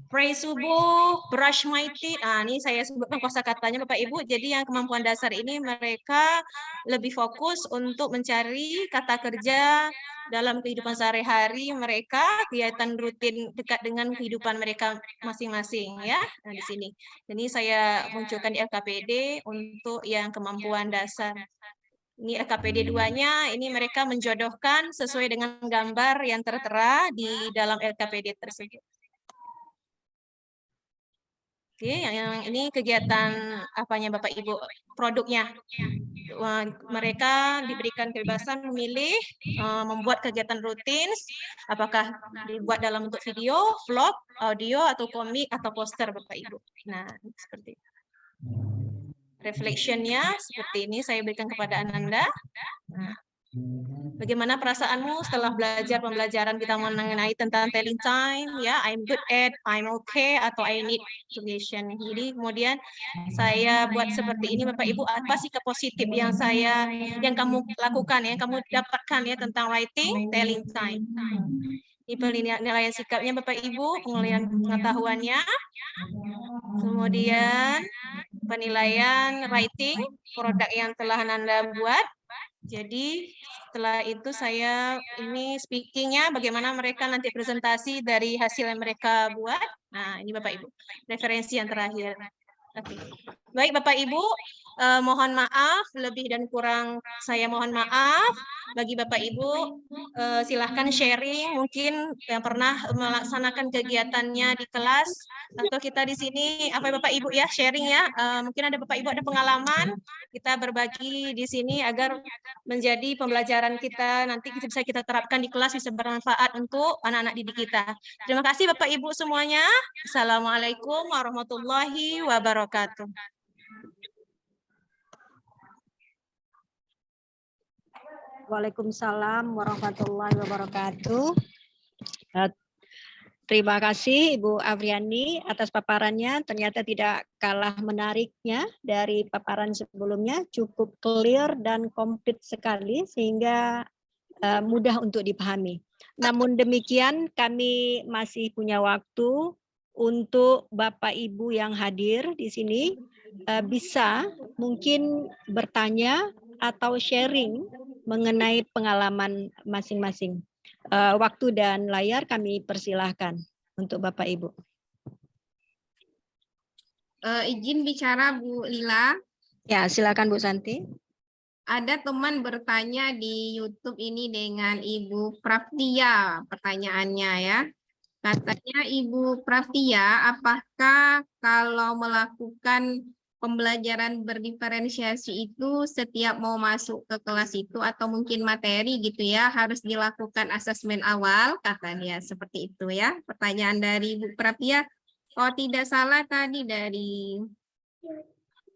Pray subuh, brush my teeth. Ini saya sebutkan kosakatanya Bapak Ibu. Jadi yang kemampuan dasar ini mereka lebih fokus untuk mencari kata kerja dalam kehidupan sehari-hari mereka, kegiatan rutin dekat dengan kehidupan mereka masing-masing ya. Nah, di sini. Jadi saya munculkan di LKPD untuk yang kemampuan dasar. Ini LKPD 2-nya, ini mereka menjodohkan sesuai dengan gambar yang tertera di dalam LKPD tersebut. Oke, yang ini kegiatan apanya Bapak Ibu, produknya. Mereka diberikan kebebasan memilih membuat kegiatan rutin, apakah dibuat dalam bentuk video, vlog, audio, atau komik, atau poster Bapak Ibu. Nah, seperti itu. Reflection-nya seperti ini saya berikan kepada Ananda. Nah, bagaimana perasaanmu setelah belajar pembelajaran kita mengenai tentang telling time ya, I'm good at, I'm okay, atau I need suggestion. Jadi kemudian saya buat seperti ini Bapak Ibu, apa sih positif yang kamu lakukan ya, kamu dapatkan ya tentang writing telling time. Ini penilaian sikapnya Bapak Ibu, penilaian pengetahuannya. Kemudian penilaian writing produk yang telah Anda buat. Jadi setelah itu saya ini speaking-nya bagaimana mereka nanti presentasi dari hasil yang mereka buat. Nah, ini Bapak Ibu, referensi yang terakhir. Oke. Baik Bapak Ibu, mohon maaf lebih dan kurang saya mohon maaf. Bagi Bapak Ibu, silahkan sharing mungkin yang pernah melaksanakan kegiatannya di kelas atau kita di sini apa Bapak Ibu ya sharing ya. Mungkin ada Bapak Ibu ada pengalaman, kita berbagi di sini agar menjadi pembelajaran kita nanti bisa kita terapkan di kelas bisa bermanfaat untuk anak-anak didik kita. Terima kasih Bapak Ibu semuanya. Assalamualaikum warahmatullahi wabarakatuh. Waalaikumsalam warahmatullahi wabarakatuh. Terima kasih Ibu Afriani atas paparannya. Ternyata tidak kalah menariknya dari paparan sebelumnya, cukup clear dan komplit sekali sehingga mudah untuk dipahami. Namun demikian kami masih punya waktu untuk Bapak Ibu yang hadir di sini bisa mungkin bertanya atau sharing mengenai pengalaman masing-masing. Waktu dan layar kami persilahkan untuk Bapak Ibu. Izin bicara Bu Lila. Ya, silakan Bu Santi. Ada teman bertanya di YouTube ini dengan Ibu Praftia pertanyaannya ya. Katanya Ibu Praftia, apakah kalau melakukan pembelajaran berdiferensiasi itu setiap mau masuk ke kelas itu atau mungkin materi gitu ya harus dilakukan asesmen awal, katanya seperti itu ya. Pertanyaan dari Ibu Praftia, kalau tidak salah tadi dari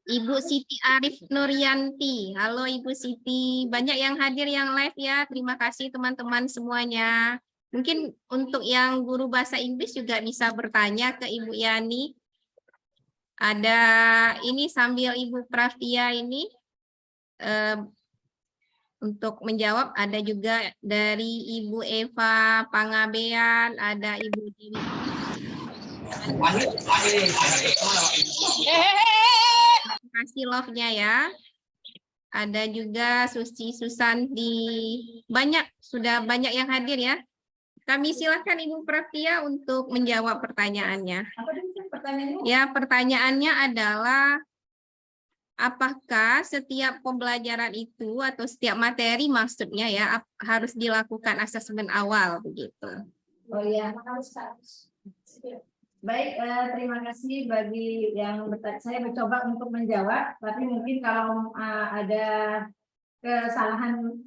Ibu Siti Arif Nuryanti. Halo Ibu Siti, banyak yang hadir yang live ya. Terima kasih teman-teman semuanya. Mungkin untuk yang guru bahasa Inggris juga bisa bertanya ke Ibu Yani. Ada ini sambil Ibu Praftia ini untuk menjawab, ada juga dari Ibu Eva Pangabean, ada Ibu Dewi. Terima kasih love-nya ya. Ada juga Susi Susanti. Sudah banyak yang hadir ya. Kami silakan Ibu Praftia untuk menjawab pertanyaannya. Ya, pertanyaannya adalah apakah setiap pembelajaran itu atau setiap materi maksudnya ya harus dilakukan asesmen awal begitu. Oh iya, baik, terima kasih bagi yang bertanya. Saya mencoba untuk menjawab, tapi mungkin kalau ada kesalahan.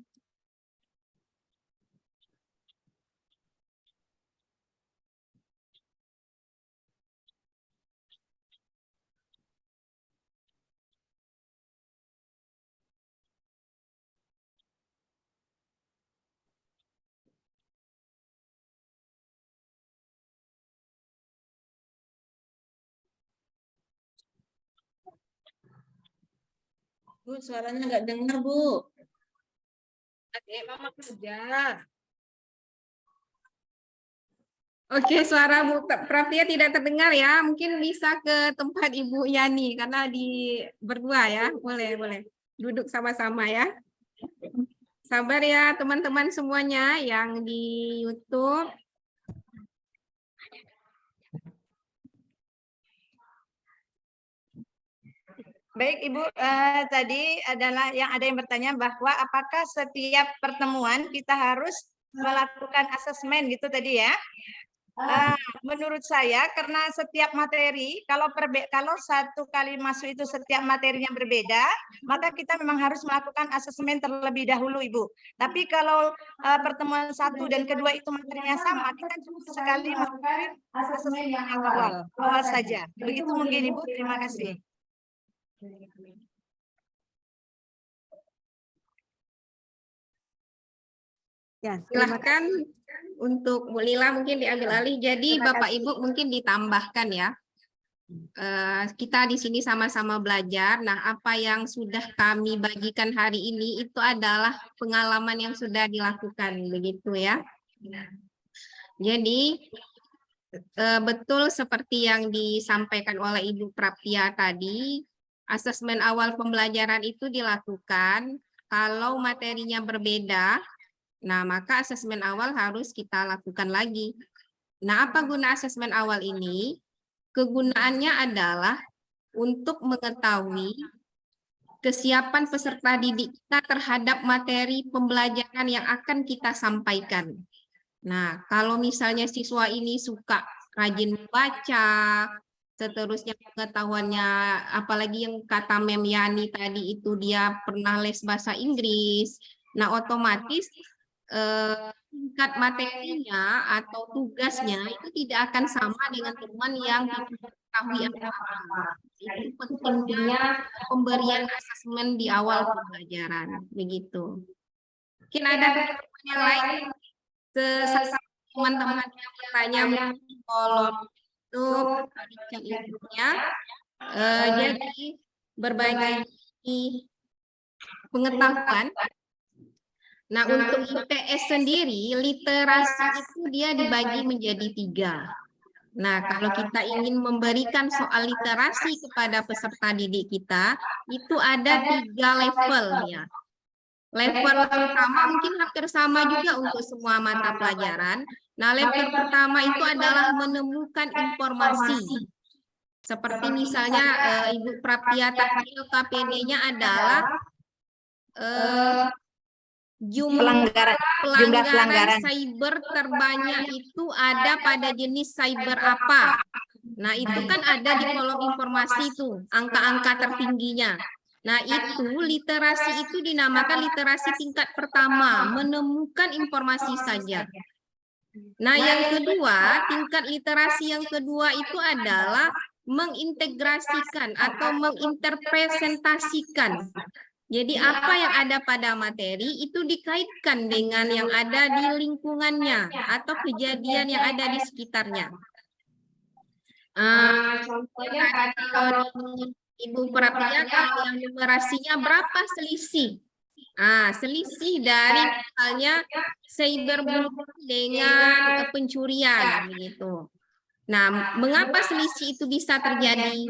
Bu, suaranya nggak dengar, Bu. Mama kerja. Oke, suara Bu Praftia tidak terdengar ya. Mungkin bisa ke tempat Ibu Yani karena di berdua ya. Boleh. Duduk sama-sama ya. Sabar ya teman-teman semuanya yang di YouTube. Baik Ibu, tadi adalah ada yang bertanya bahwa apakah setiap pertemuan kita harus melakukan asesmen gitu tadi ya. Menurut saya karena setiap materi kalau satu kali masuk itu setiap materinya berbeda, maka kita memang harus melakukan asesmen terlebih dahulu Ibu. Tapi kalau pertemuan satu dan kedua itu materinya sama, kita cukup sekali melakukan asesmen yang awal saja. Begitu mungkin Ibu, terima kasih. Ya, Silahkan untuk Bu Lila mungkin diambil alih. Jadi Bapak Ibu mungkin ditambahkan ya. Kita di sini sama-sama belajar. Nah, apa yang sudah kami bagikan hari ini itu adalah pengalaman yang sudah dilakukan begitu ya. Jadi betul seperti yang disampaikan oleh Ibu Praftia tadi, asesmen awal pembelajaran itu dilakukan kalau materinya berbeda. Nah, maka asesmen awal harus kita lakukan lagi. Nah, apa guna asesmen awal ini? Kegunaannya adalah untuk mengetahui kesiapan peserta didik kita terhadap materi pembelajaran yang akan kita sampaikan. Nah, kalau misalnya siswa ini suka rajin membaca, seterusnya pengetahuannya, apalagi yang kata Mem Yani tadi itu dia pernah les bahasa Inggris, nah otomatis tingkat materinya atau tugasnya itu tidak akan sama dengan teman yang tidak mengetahui apa-apa. Itu pentingnya pemberian asesmen di awal pembelajaran, begitu. Mungkin ada teman yang lain teman-teman yang bertanya mungkin kolom untuk chat ibunya. Jadi berbagi pengetahuan. Nah, untuk IPS sendiri, literasi itu dia dibagi menjadi 3. Nah, kalau kita ingin memberikan soal literasi kepada peserta didik kita, itu ada 3 levelnya. Level pertama mungkin hampir sama juga untuk semua mata pelajaran. Nah, level pertama itu adalah menemukan informasi. Seperti misalnya Ibu Praptia tadi LKPD-nya adalah jumlah pelanggaran cyber terbanyak itu ada pada jenis cyber apa. Nah, itu kan ada di kolom informasi itu, angka-angka tertingginya. Nah, itu literasi itu dinamakan literasi tingkat pertama, menemukan informasi saja. Nah, yang kedua, tingkat literasi yang kedua itu adalah mengintegrasikan atau menginterpresentasikan. Jadi apa yang ada pada materi itu dikaitkan dengan yang ada di lingkungannya atau kejadian yang ada di sekitarnya. Contohnya kalau Ibu Praptia, kalau yang numerasinya berapa selisih? Selisih dari misalnya cyberbullying dengan pencurian begitu. Nah, mengapa selisih itu bisa terjadi?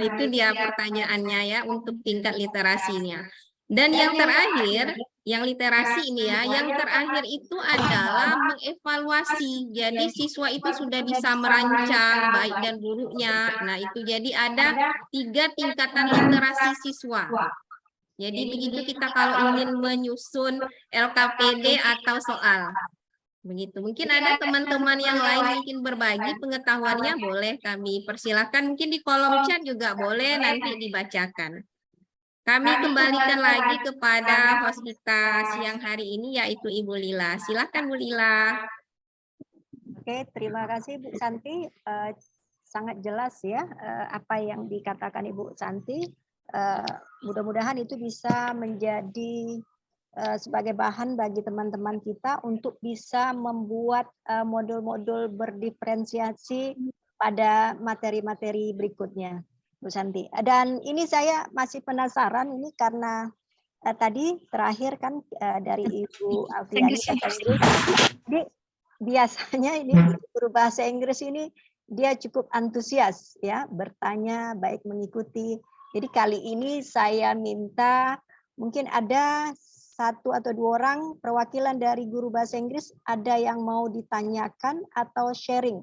Itu dia pertanyaannya ya untuk tingkat literasinya. Dan yang terakhir, yang literasi ini ya, yang terakhir itu adalah mengevaluasi. Jadi siswa itu sudah bisa merancang baik dan buruknya. Nah, itu jadi ada 3 tingkatan literasi siswa. Jadi begitu kita kalau ingin menyusun LKPD atau soal. Begitu. Mungkin ada teman-teman yang lain mungkin berbagi pengetahuannya, boleh kami persilahkan. Mungkin di kolom chat juga boleh nanti dibacakan. Kami kembalikan lagi kepada host kita siang hari ini, yaitu Ibu Lila. Silakan Bu Lila. Oke, terima kasih Bu Santi. Sangat jelas ya apa yang dikatakan Ibu Santi. Mudah-mudahan itu bisa menjadi sebagai bahan bagi teman-teman kita untuk bisa membuat modul-modul berdiferensiasi pada materi-materi berikutnya, Bu Santi. Dan ini saya masih penasaran ini karena tadi terakhir kan dari Ibu Afriani bahasa Inggris. Jadi biasanya ini guru bahasa Inggris ini dia cukup antusias ya, bertanya baik mengikuti. Jadi kali ini saya minta mungkin ada 1 atau 2 orang perwakilan dari guru bahasa Inggris ada yang mau ditanyakan atau sharing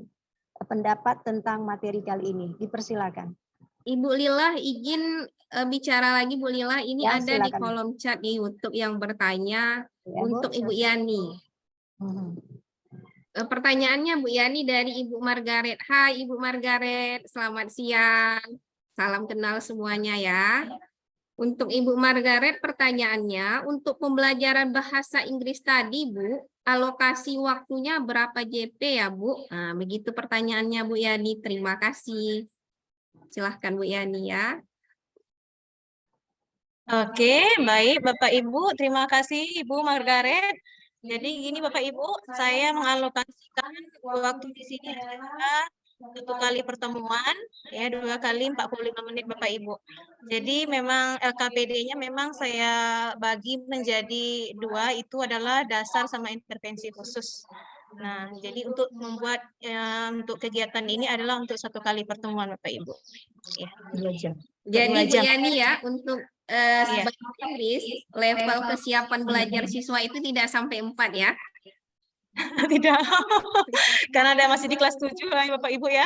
pendapat tentang materi kali ini. Dipersilakan. Ibu Lila izin bicara lagi Bu Lila. Ini Ya, ada di silakan. kolom chat di YouTube yang bertanya Ya, untuk Bu. Ibu Yani. Pertanyaannya Bu Yani dari Ibu Margaret. Hai Ibu Margaret, selamat siang. Salam kenal semuanya ya. Untuk Ibu Margaret, pertanyaannya, untuk pembelajaran bahasa Inggris tadi, Bu, alokasi waktunya berapa JP ya, Bu? Nah, begitu pertanyaannya, Bu Yani. Terima kasih. Silahkan, Bu Yani, ya. Oke, baik Bapak Ibu. Terima kasih Ibu Margaret. Jadi gini Bapak Ibu, saya mengalokasikan waktu di sini adalah 1 kali pertemuan, ya 2 kali 45 menit Bapak Ibu. Jadi memang LKPD-nya memang saya bagi menjadi 2, itu adalah dasar sama intervensi khusus. Nah, jadi untuk membuat untuk kegiatan ini adalah untuk 1 kali pertemuan Bapak Ibu. Ya, 2 jam. Jadi 2 Bu jam. Yani ya, untuk bahasa Inggris, level kesiapan belajar siswa itu tidak sampai 4 ya? Tidak, karena ada masih di kelas 7 lah Bapak Ibu ya.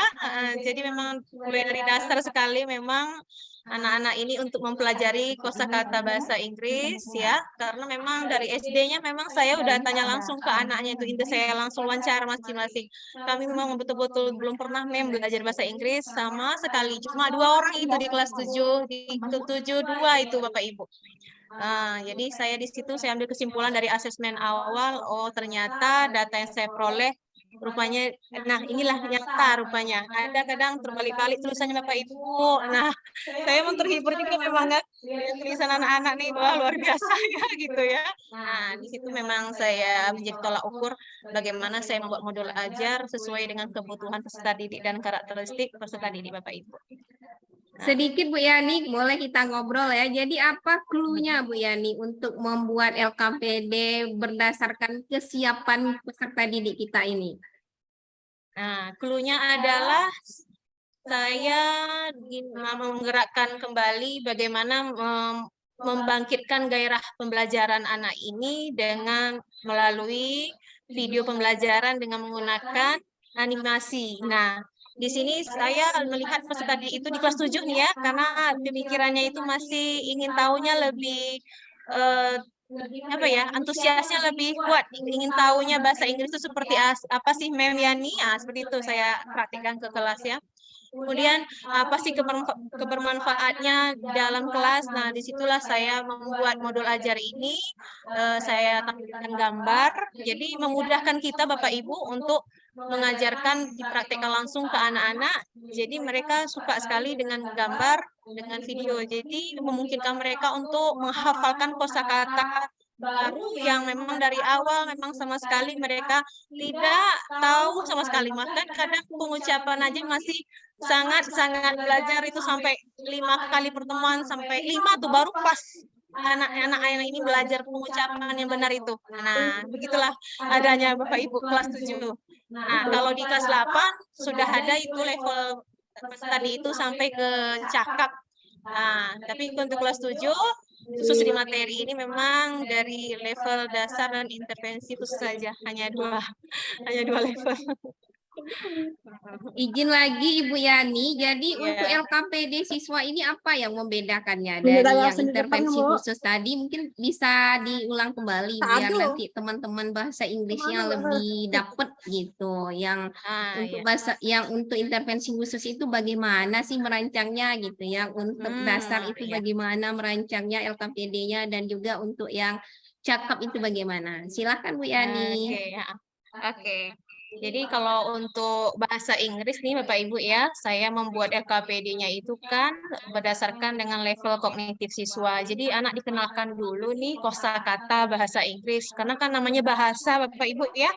Jadi memang mulai dari dasar sekali memang anak-anak ini untuk mempelajari kosakata bahasa Inggris ya. Karena memang dari SD-nya memang saya udah tanya langsung ke anaknya itu, saya langsung wawancara masing-masing. Kami memang betul-betul belum pernah belajar bahasa Inggris sama sekali. Cuma 2 orang itu di kelas 7, di 7-2 itu Bapak Ibu. Jadi saya di situ saya ambil kesimpulan dari asesmen awal, oh ternyata data yang saya peroleh rupanya, nah inilah nyata rupanya. Ada kadang terbalik-balik tulisannya Bapak Ibu. Nah, saya mau terhibur juga memang kan lihat tulisan anak-anak nih, wah luar biasa ya gitu ya. Nah, di situ memang saya menjadi tolak ukur bagaimana saya membuat modul ajar sesuai dengan kebutuhan peserta didik dan karakteristik peserta didik Bapak Ibu. Sedikit Bu Yani, boleh kita ngobrol ya. Jadi apa clue-nya Bu Yani untuk membuat LKPD berdasarkan kesiapan peserta didik kita ini? Nah, clue-nya adalah saya menggerakkan kembali bagaimana membangkitkan gairah pembelajaran anak ini dengan melalui video pembelajaran dengan menggunakan animasi. Nah, di sini saya melihat peserta didik itu di kelas 7 nih ya, karena pemikirannya itu masih ingin tahunya lebih apa ya, antusiasnya lebih kuat, ingin tahunya bahasa Inggris itu seperti apa sih Mem Yani, seperti itu saya praktikkan ke kelas ya. Kemudian apa sih kebermanfaatnya dalam kelas? Nah, disitulah saya membuat modul ajar ini, saya tampilkan gambar, jadi memudahkan kita Bapak Ibu untuk mengajarkan dipraktekkan langsung ke anak-anak. Jadi mereka suka sekali dengan gambar, dengan video. Jadi memungkinkan mereka untuk menghafalkan kosakata baru yang memang dari awal memang sama sekali mereka tidak tahu sama sekali. Bahkan kadang pengucapan aja masih sangat-sangat belajar itu sampai 5 kali pertemuan, sampai 5 tuh baru pas anak-anak ini belajar pengucapan yang benar itu. Nah, begitulah adanya Bapak Ibu kelas 7. Nah, kalau di kelas 8 sudah ada itu level tadi itu sampai ke cakap. Nah, tapi untuk kelas 7 khusus di materi ini memang dari level dasar dan intervensi itu saja, hanya dua level. Izin lagi Ibu Yani, jadi Iya. untuk LKPD siswa ini apa yang membedakannya Ini dari dari yang seni depan, intervensi Bu. khusus tadi? Mungkin bisa diulang kembali biar Aduh. nanti teman-teman bahasa Inggrisnya Kemana, lebih dapet gitu. Yang untuk Iya. bahasa, yang untuk intervensi khusus itu bagaimana sih merancangnya gitu? Yang untuk dasar itu Iya. bagaimana merancangnya LKPD-nya, dan juga untuk yang cakap itu bagaimana? Silakan Bu Yani. Oke, ya. Oke. Jadi kalau untuk bahasa Inggris nih Bapak Ibu ya, saya membuat LKPD-nya itu kan berdasarkan dengan level kognitif siswa. Jadi anak dikenalkan dulu nih kosakata bahasa Inggris, karena kan namanya bahasa Bapak Ibu ya.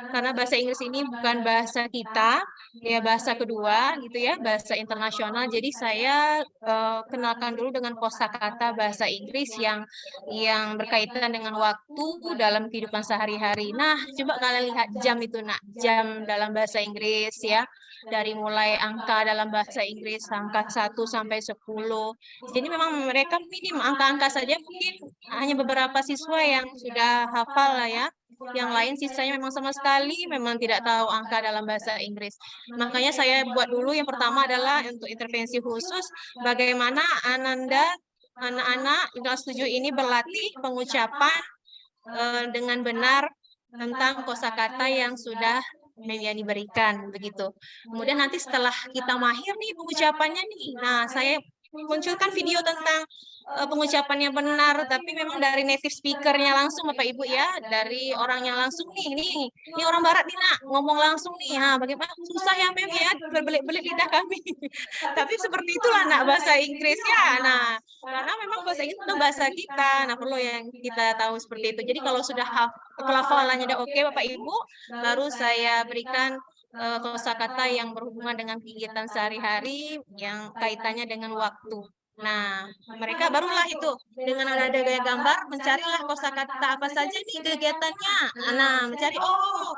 Karena bahasa Inggris ini bukan bahasa kita, ya bahasa kedua gitu ya, bahasa internasional. Jadi saya kenalkan dulu dengan kosakata bahasa Inggris yang berkaitan dengan waktu dalam kehidupan sehari-hari. Nah, coba kalian lihat jam itu, Nak. Jam dalam bahasa Inggris ya. Dari mulai angka dalam bahasa Inggris, angka 1 sampai 10. Jadi memang mereka minim angka-angka saja, mungkin hanya beberapa siswa yang sudah hafal lah ya. Yang lain sisanya memang sama sekali memang tidak tahu angka dalam bahasa Inggris. Makanya saya buat dulu yang pertama adalah untuk intervensi khusus, bagaimana anak-anak kelas 7 ini berlatih pengucapan dengan benar tentang kosakata yang sudah Yani berikan begitu. Kemudian nanti setelah kita mahir nih pengucapannya nih, nah saya munculkan video tentang pengucapan yang benar, tapi memang dari native speaker-nya langsung Bapak Ibu ya, dari orangnya langsung nih orang barat nih Nak, ngomong langsung nih, nah bagaimana susah ya Mem ya, berbelit-belit lidah kami. Tapi seperti itulah Nak bahasa Inggris ya. Nah, karena memang bahasa Inggris itu bahasa kita, nah perlu yang kita tahu seperti itu. Jadi kalau sudah pelafalannya udah oke Bapak Ibu, baru saya berikan kosakata yang berhubungan dengan kegiatan sehari-hari yang kaitannya dengan waktu. Nah, mereka barulah itu dengan ada gaya gambar mencarilah kosakata apa saja nih kegiatannya. Nah, mencari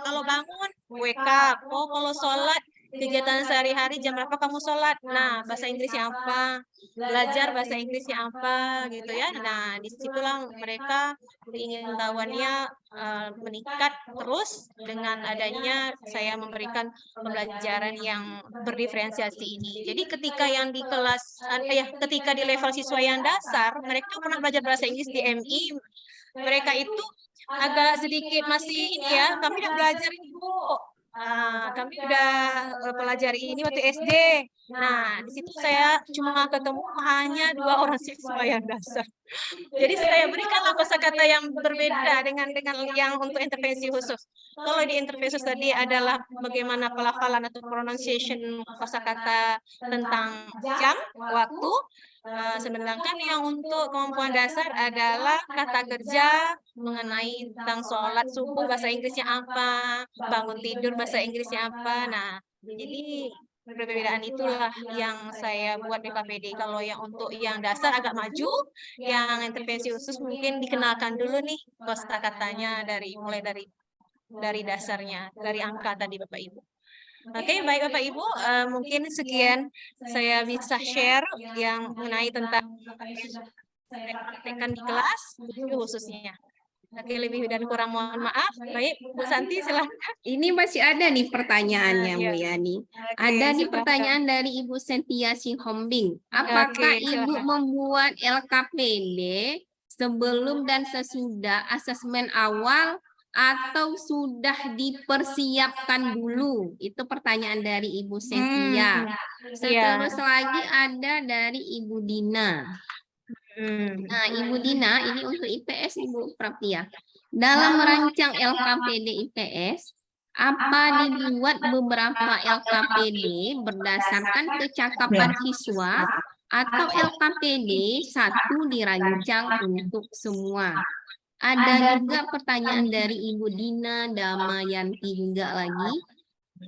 kalau bangun wake up, kalau sholat kegiatan sehari-hari jam berapa kamu sholat. Nah, bahasa Inggrisnya apa? Belajar bahasa Inggrisnya apa gitu ya. Nah, disitulah mereka ingin tahuannya meningkat terus dengan adanya saya memberikan pembelajaran yang berdiferensiasi ini. Jadi ketika yang di kelas ketika di level siswa yang dasar, mereka pernah belajar bahasa Inggris di MI, mereka itu agak sedikit masih ini ya, kami udah belajar ini Bu. Kami udah pelajari ini waktu SD. Nah, di situ saya cuma ketemu hanya 2 orang siswa yang dasar. Jadi saya berikanlah kosakata yang berbeda dengan yang untuk intervensi khusus. Kalau di intervensi khusus tadi adalah bagaimana pelafalan atau pronunciation kosakata tentang jam, waktu. Sedangkan yang untuk kemampuan dasar adalah kata kerja mengenai tentang sholat subuh bahasa Inggrisnya apa, bangun tidur bahasa Inggrisnya apa. Nah, jadi perbedaan itulah yang saya buat di KPD. Kalau yang untuk yang dasar agak maju, yang intervensi khusus mungkin dikenalkan dulu nih kosakatanya mulai dari dasarnya, dari angka tadi Bapak Ibu. Oke, baik Bapak Ibu, mungkin sekian saya bisa share yang mengenai tentang saya praktekkan di kelas khususnya. Oke, lebih dan kurang mohon maaf. Baik, Bu Santi silahkan. Ini masih ada nih pertanyaannya, Iya. Bu Yani. Oke, Ada nih silakan. pertanyaan dari Ibu Sentia Singhombing. Apakah Oke, Ibu silakan. membuat LKPD sebelum dan sesudah asesmen awal atau sudah dipersiapkan dulu? Itu pertanyaan dari Ibu Sentia. Terus lagi ada dari Ibu Dina. Nah, Ibu Dina, ini untuk IPS Ibu Praptia. Dalam merancang LKPD IPS, apa dibuat beberapa LKPD berdasarkan kecakapan siswa atau LKPD satu dirancang untuk semua? Ada juga pertanyaan dari Ibu Dina Damayanti juga lagi.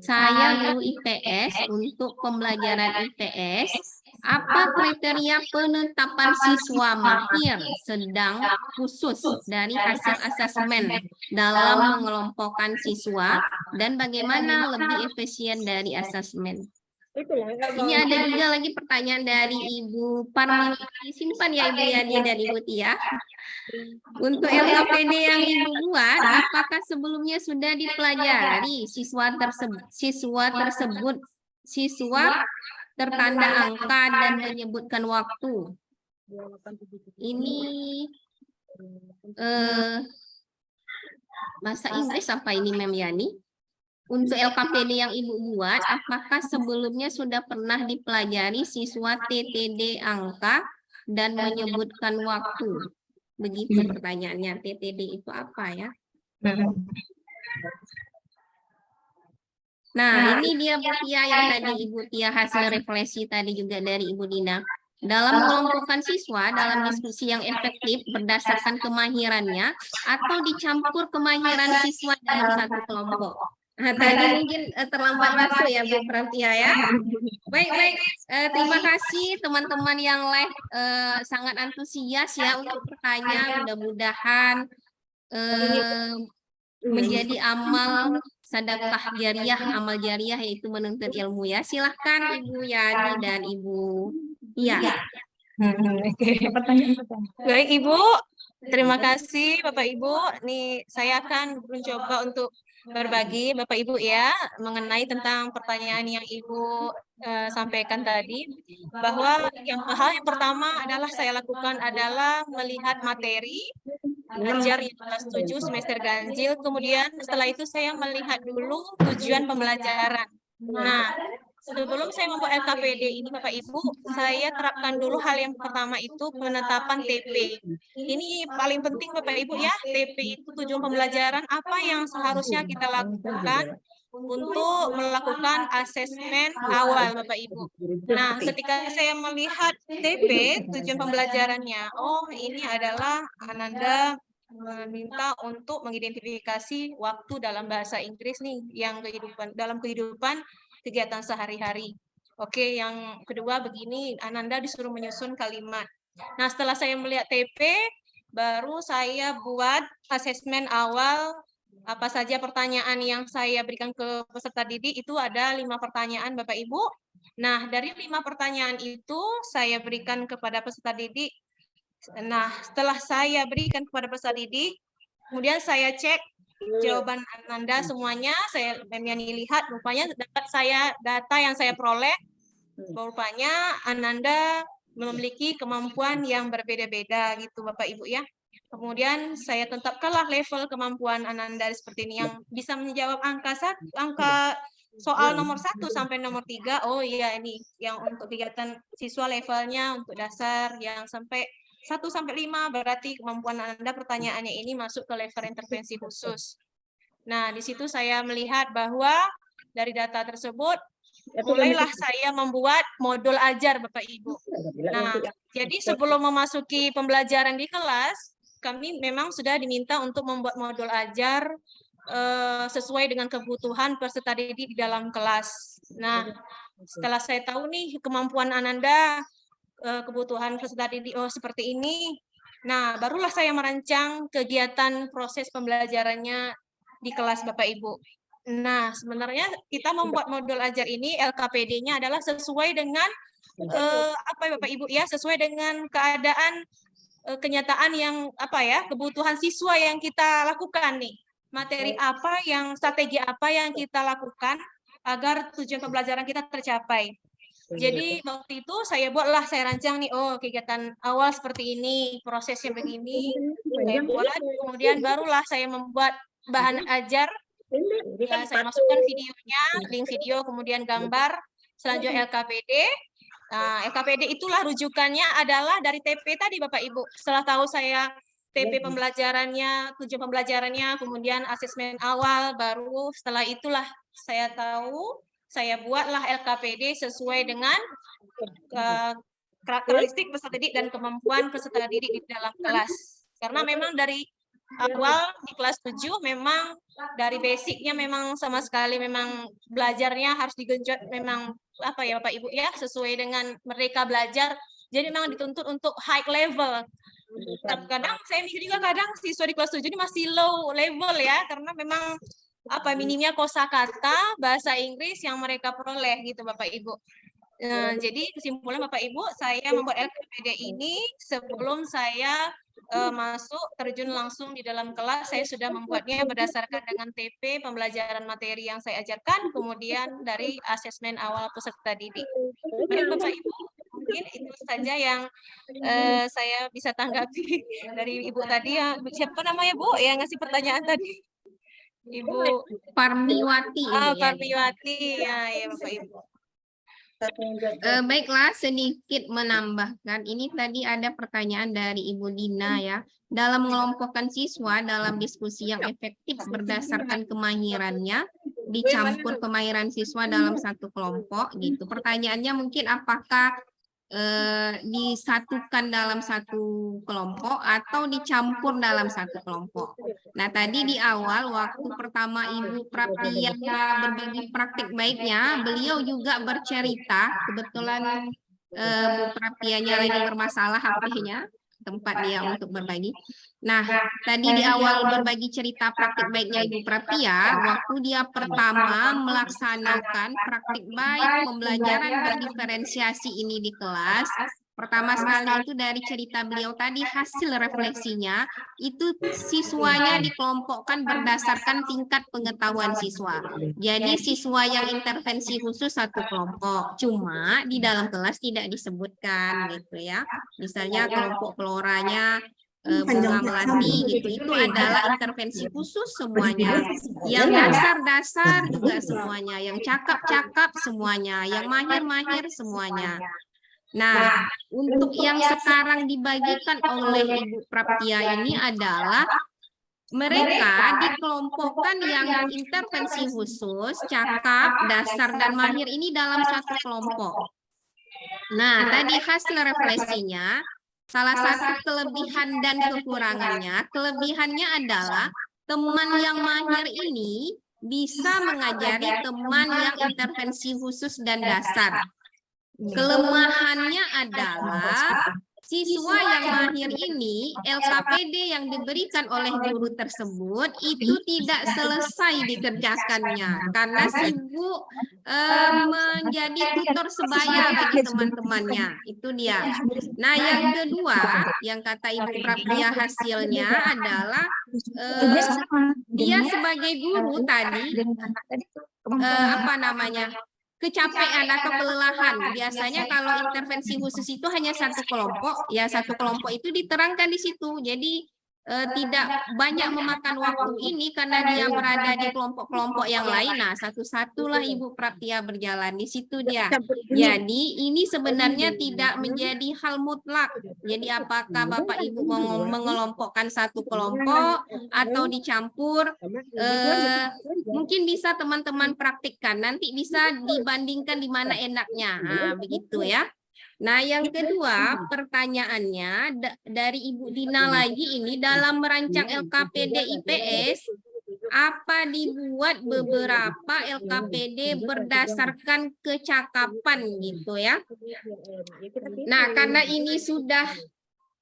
Saya guru IPS, untuk pembelajaran IPS, apa kriteria penetapan siswa mahir sedang khusus dari hasil asesmen dalam mengelompokkan siswa dan bagaimana lebih efisien dari asesmen? Ini ada juga lagi pertanyaan dari Ibu Parmini. Simpan ya Ibu Yani dan Ibu Tia. Untuk LKPD yang Ibu buat, apakah sebelumnya sudah dipelajari siswa tertanda angka dan menyebutkan waktu? Ini bahasa Inggris apa ini Mem Yani? Untuk LKPD yang Ibu buat, apakah sebelumnya sudah pernah dipelajari siswa TTD angka dan menyebutkan waktu? Begitu pertanyaannya, TTD itu apa ya? Nah, ini dia Bu Tia yang tadi Ibu Tia hasil refleksi tadi juga dari Ibu Dina. Dalam mengelompokkan siswa dalam diskusi yang efektif berdasarkan kemahirannya atau dicampur kemahiran siswa dalam satu kelompok. Nah, tadi mungkin terlambat masuk ya Bu Praptia ya. Baik. Terima kasih teman-teman yang live sangat antusias ya untuk bertanya. Mudah-mudahan menjadi amal sedekah jariah, amal jariah yaitu menuntut ilmu ya. Silahkan Ibu Yani dan Ibu Tia. Baik Ibu, terima kasih Bapak Ibu. Nih saya akan mencoba untuk berbagi Bapak Ibu ya mengenai tentang pertanyaan yang Ibu sampaikan tadi, bahwa hal yang pertama adalah saya lakukan adalah melihat materi belajar yang kelas 7 semester ganjil, kemudian setelah itu saya melihat dulu tujuan pembelajaran. Nah, sebelum saya membuat LKPD ini Bapak Ibu, saya terapkan dulu hal yang pertama itu penetapan TP. Ini paling penting Bapak Ibu ya, TP itu tujuan pembelajaran, apa yang seharusnya kita lakukan untuk melakukan asesmen awal Bapak Ibu. Nah, ketika saya melihat TP, tujuan pembelajarannya, oh ini adalah Ananda meminta untuk mengidentifikasi waktu dalam bahasa Inggris nih, yang dalam kehidupan kegiatan sehari-hari. Oke, yang kedua begini, Ananda disuruh menyusun kalimat. Nah, setelah saya melihat TP, baru saya buat asesmen awal. Apa saja pertanyaan yang saya berikan ke peserta didik, itu ada 5 pertanyaan Bapak Ibu. Nah, dari 5 pertanyaan itu saya berikan kepada peserta didik. Nah, setelah saya berikan kepada peserta didik, kemudian saya cek jawaban Ananda semuanya, saya lihat, rupanya data yang saya peroleh, rupanya Ananda memiliki kemampuan yang berbeda-beda gitu Bapak Ibu ya. Kemudian saya tetapkanlah level kemampuan Ananda seperti ini, yang bisa menjawab angka soal nomor 1 sampai nomor 3. Oh iya, ini yang untuk kegiatan siswa levelnya untuk dasar, yang sampai 1 sampai 5 berarti kemampuan Anda pertanyaannya ini masuk ke level intervensi khusus. Nah, di situ saya melihat bahwa dari data tersebut mulailah saya membuat modul ajar Bapak Ibu. Nah, jadi sebelum memasuki pembelajaran di kelas, kami memang sudah diminta untuk membuat modul ajar sesuai dengan kebutuhan peserta didik di dalam kelas. Nah, setelah saya tahu nih kemampuan Ananda, kebutuhan peserta didik seperti ini, nah barulah saya merancang kegiatan proses pembelajarannya di kelas Bapak Ibu. Nah, sebenarnya kita membuat modul ajar ini LKPD-nya adalah sesuai dengan apa ya Bapak Ibu ya, sesuai dengan keadaan kenyataan yang apa ya, kebutuhan siswa yang kita lakukan nih. Materi apa yang strategi apa yang kita lakukan agar tujuan pembelajaran kita tercapai. Jadi waktu itu saya rancang nih, kegiatan awal seperti ini, prosesnya begini, saya buat, kemudian barulah saya membuat bahan ajar. Ya, saya masukkan videonya, link video, kemudian gambar, selanjutnya LKPD. Nah, LKPD itulah rujukannya adalah dari TP tadi Bapak Ibu. Setelah tahu saya TP pembelajarannya, tujuan pembelajarannya, kemudian asesmen awal, baru setelah itulah saya tahu, saya buatlah LKPD sesuai dengan karakteristik peserta didik dan kemampuan peserta didik di dalam kelas. Karena memang dari awal di kelas 7 memang dari basicnya memang sama sekali memang belajarnya harus digenjot memang apa ya Bapak Ibu ya, sesuai dengan mereka belajar. Jadi memang dituntut untuk high level. Kadang saya mikir juga kadang siswa di kelas 7 ini masih low level ya, karena memang apa minimnya kosakata bahasa Inggris yang mereka peroleh gitu Bapak Ibu. Jadi kesimpulan Bapak Ibu, saya membuat LKPD ini sebelum saya masuk terjun langsung di dalam kelas, saya sudah membuatnya berdasarkan dengan TP pembelajaran materi yang saya ajarkan, kemudian dari asesmen awal peserta didik. Baik Bapak Ibu, mungkin itu saja yang saya bisa tanggapi dari Ibu tadi ya. Siapa namanya Bu yang ngasih pertanyaan tadi? Ibu Parmiwati. Parmiwati ya Bapak Ibu. Baiklah, sedikit menambahkan. Ini tadi ada pertanyaan dari Ibu Dina ya. Dalam mengelompokkan siswa dalam diskusi yang efektif berdasarkan kemahirannya, dicampur kemahiran siswa dalam satu kelompok gitu. Pertanyaannya mungkin apakah disatukan dalam satu kelompok atau dicampur dalam satu kelompok. Nah, tadi di awal waktu pertama Ibu Praptia berbagi praktik baiknya, beliau juga bercerita, kebetulan Bu Prapianya lagi bermasalah HP-nya, tempat dia untuk berbagi. Nah, tadi di awal berbagi cerita praktik baiknya Ibu Praptia, waktu dia pertama melaksanakan praktik baik pembelajaran berdiferensiasi ini di kelas, pertama sekali itu dari cerita beliau tadi hasil refleksinya, itu siswanya dikelompokkan berdasarkan tingkat pengetahuan siswa. Jadi siswa yang intervensi khusus satu kelompok, cuma di dalam kelas tidak disebutkan gitu ya. Misalnya kelompok floranya bunga melati gitu, itu adalah intervensi khusus semuanya. Yang dasar-dasar juga semuanya, yang cakap-cakap semuanya, yang mahir-mahir semuanya. Nah, untuk yang sekarang dibagikan oleh Ibu Praptia ini adalah mereka dikelompokkan yang intervensi khusus, cakap, dasar, dan mahir ini dalam satu kelompok. Nah, tadi hasil refleksinya, salah satu kelebihan dan kekurangannya, kelebihannya adalah teman yang mahir ini bisa mengajari teman yang intervensi khusus dan dasar. Kelemahannya adalah siswa yang mahir ini, LKPD yang diberikan oleh guru tersebut itu tidak selesai dikerjakannya karena sibuk menjadi tutor sebaya bagi teman-temannya. Itu dia. Nah, yang kedua, yang kata Ibu Praptia hasilnya adalah dia sebagai guru tadi kecapean atau kelelahan. Biasanya kalau intervensi khusus itu hanya satu kelompok, ya satu kelompok itu diterangkan di situ. Jadi tidak banyak memakan waktu ini karena dia berada di kelompok-kelompok yang lain. Nah, satu-satulah Ibu Praptia berjalan di situ dia. Jadi ini sebenarnya tidak menjadi hal mutlak. Jadi apakah Bapak Ibu mau mengelompokkan satu kelompok atau dicampur, mungkin bisa teman-teman praktikkan. Nanti bisa dibandingkan di mana enaknya. Nah, begitu ya. Nah, yang kedua pertanyaannya dari Ibu Dina lagi ini, dalam merancang LKPD IPS, apa dibuat beberapa LKPD berdasarkan kecakapan gitu ya. Nah, karena ini sudah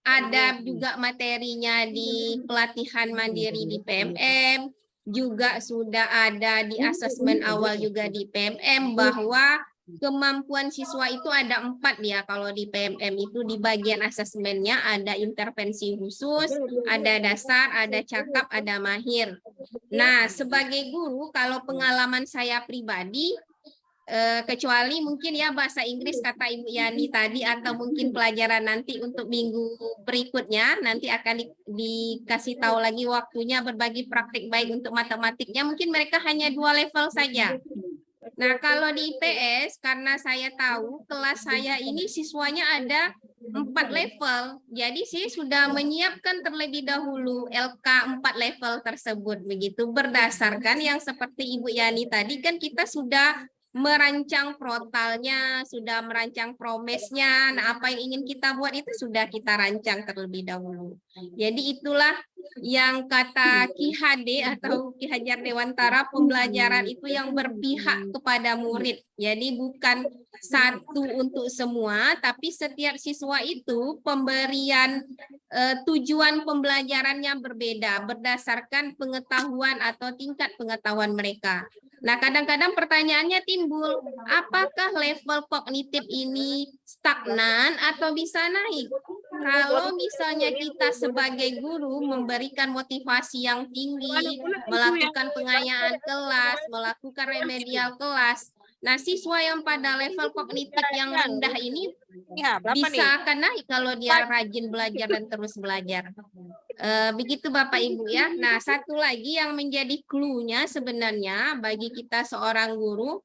ada juga materinya di pelatihan mandiri di PMM, juga sudah ada di asesmen awal juga di PMM, bahwa kemampuan siswa itu ada 4 ya. Kalau di PMM itu di bagian asesmennya ada intervensi khusus, ada dasar, ada cakap, ada mahir. Nah, sebagai guru, kalau pengalaman saya pribadi, kecuali mungkin ya bahasa Inggris kata Ibu Yani tadi, atau mungkin pelajaran nanti untuk minggu berikutnya, nanti akan dikasih tahu lagi waktunya berbagi praktik baik untuk matematiknya, mungkin mereka hanya 2 level saja. Nah, kalau di IPS, karena saya tahu kelas saya ini siswanya ada 4 level, jadi saya sudah menyiapkan terlebih dahulu LK 4 level tersebut, begitu. Berdasarkan yang seperti Ibu Yani tadi, kan kita sudah merancang frontalnya, sudah merancang promesnya. Nah, apa yang ingin kita buat itu sudah kita rancang terlebih dahulu. Jadi itulah yang kata Ki Hade atau Ki Hajar Dewantara, pembelajaran itu yang berpihak kepada murid. Jadi bukan satu untuk semua, tapi setiap siswa itu pemberian tujuan pembelajarannya berbeda berdasarkan pengetahuan atau tingkat pengetahuan mereka. Nah, kadang-kadang pertanyaannya timbul, apakah level kognitif ini stagnan atau bisa naik? Kalau misalnya kita sebagai guru memberikan motivasi yang tinggi, melakukan pengayaan kelas, melakukan remedial kelas, nah siswa yang pada level kognitif yang rendah ini bisa akan naik kalau dia rajin belajar dan terus belajar. Begitu Bapak Ibu ya. Nah, satu lagi yang menjadi clue-nya sebenarnya bagi kita seorang guru,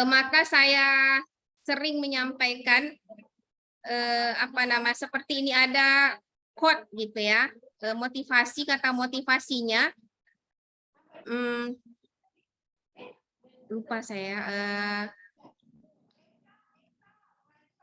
maka saya sering menyampaikan seperti ini, ada quote gitu ya, motivasi, kata motivasinya, lupa saya,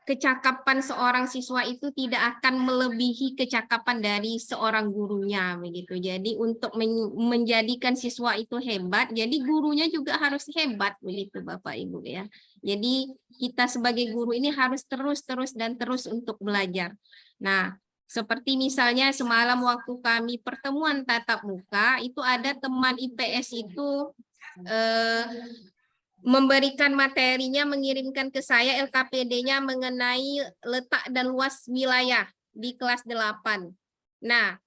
kecakapan seorang siswa itu tidak akan melebihi kecakapan dari seorang gurunya, begitu. Jadi untuk menjadikan siswa itu hebat, jadi gurunya juga harus hebat, begitu Bapak Ibu ya. Jadi kita sebagai guru ini harus terus untuk belajar. Nah, seperti misalnya semalam waktu kami pertemuan tatap muka, itu ada teman IPS itu memberikan materinya, mengirimkan ke saya LKPD-nya mengenai letak dan luas wilayah di kelas 8. Nah,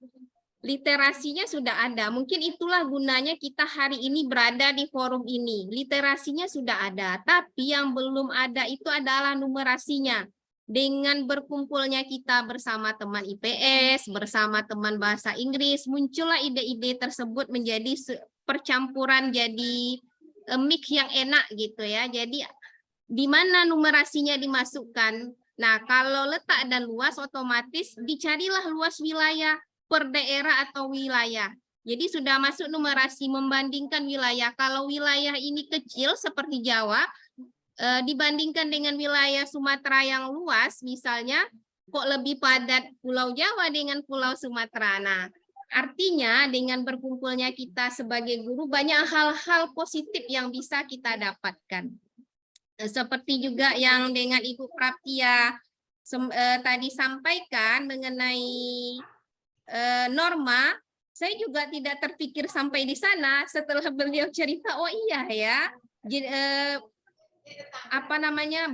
literasinya sudah ada. Mungkin itulah gunanya kita hari ini berada di forum ini. Literasinya sudah ada, tapi yang belum ada itu adalah numerasinya. Dengan berkumpulnya kita bersama teman IPS, bersama teman bahasa Inggris, muncullah ide-ide tersebut menjadi percampuran, jadi mix yang enak gitu ya. Jadi di mana numerasinya dimasukkan. Nah, kalau letak dan luas otomatis dicarilah luas wilayah per daerah atau wilayah. Jadi sudah masuk numerasi membandingkan wilayah. Kalau wilayah ini kecil seperti Jawa, dibandingkan dengan wilayah Sumatera yang luas, misalnya kok lebih padat Pulau Jawa dengan Pulau Sumatera. Nah, artinya dengan berkumpulnya kita sebagai guru banyak hal-hal positif yang bisa kita dapatkan. Seperti juga yang dengan Ibu Praptia tadi sampaikan mengenai norma, saya juga tidak terpikir sampai di sana setelah beliau cerita, oh iya ya,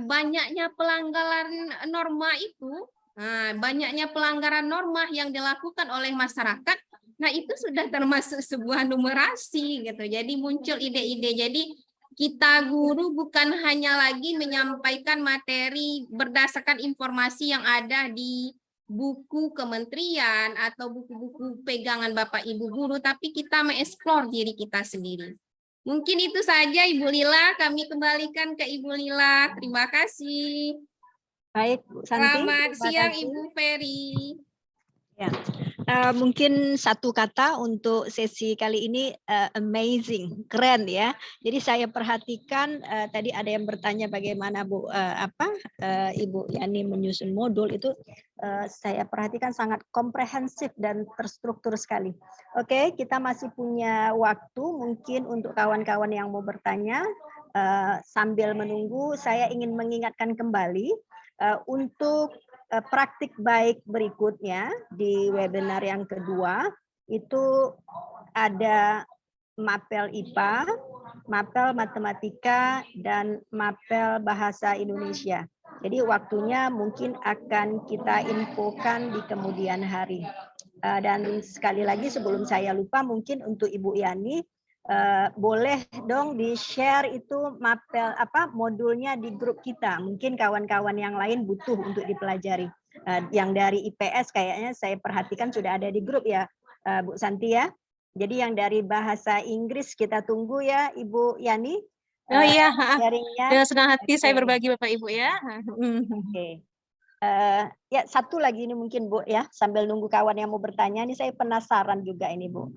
banyaknya pelanggaran norma itu, banyaknya pelanggaran norma yang dilakukan oleh masyarakat. Nah, itu sudah termasuk sebuah numerasi gitu. Jadi muncul ide-ide. Jadi kita guru bukan hanya lagi menyampaikan materi berdasarkan informasi yang ada di buku kementerian atau buku-buku pegangan Bapak Ibu guru, tapi kita mengeksplor diri kita sendiri. Mungkin itu saja Ibu Lila, kami kembalikan ke Ibu Lila. Terima kasih. Baik, Bu Santi. Selamat terima siang kasih. Ibu Ferry. Ya. Mungkin satu kata untuk sesi kali ini, amazing, keren ya. Jadi saya perhatikan tadi ada yang bertanya bagaimana Bu Ibu Yani menyusun modul itu, saya perhatikan sangat komprehensif dan terstruktur sekali. Oke, kita masih punya waktu mungkin untuk kawan-kawan yang mau bertanya. Sambil menunggu, saya ingin mengingatkan kembali untuk praktik baik berikutnya di webinar yang kedua itu ada mapel IPA, mapel matematika, dan mapel bahasa Indonesia. Jadi waktunya mungkin akan kita infokan di kemudian hari. Dan sekali lagi sebelum saya lupa, mungkin untuk Ibu Yani, boleh dong di-share itu mapel modulnya di grup kita. Mungkin kawan-kawan yang lain butuh untuk dipelajari. Yang dari IPS kayaknya saya perhatikan sudah ada di grup ya, Bu Santi ya. Jadi yang dari bahasa Inggris kita tunggu ya Ibu Yani. Oh iya, sharingnya. dengan senang hati saya Oke. berbagi Bapak Ibu ya. Oke. Ya satu lagi ini mungkin Bu ya, sambil nunggu kawan yang mau bertanya, ini saya penasaran juga ini Bu.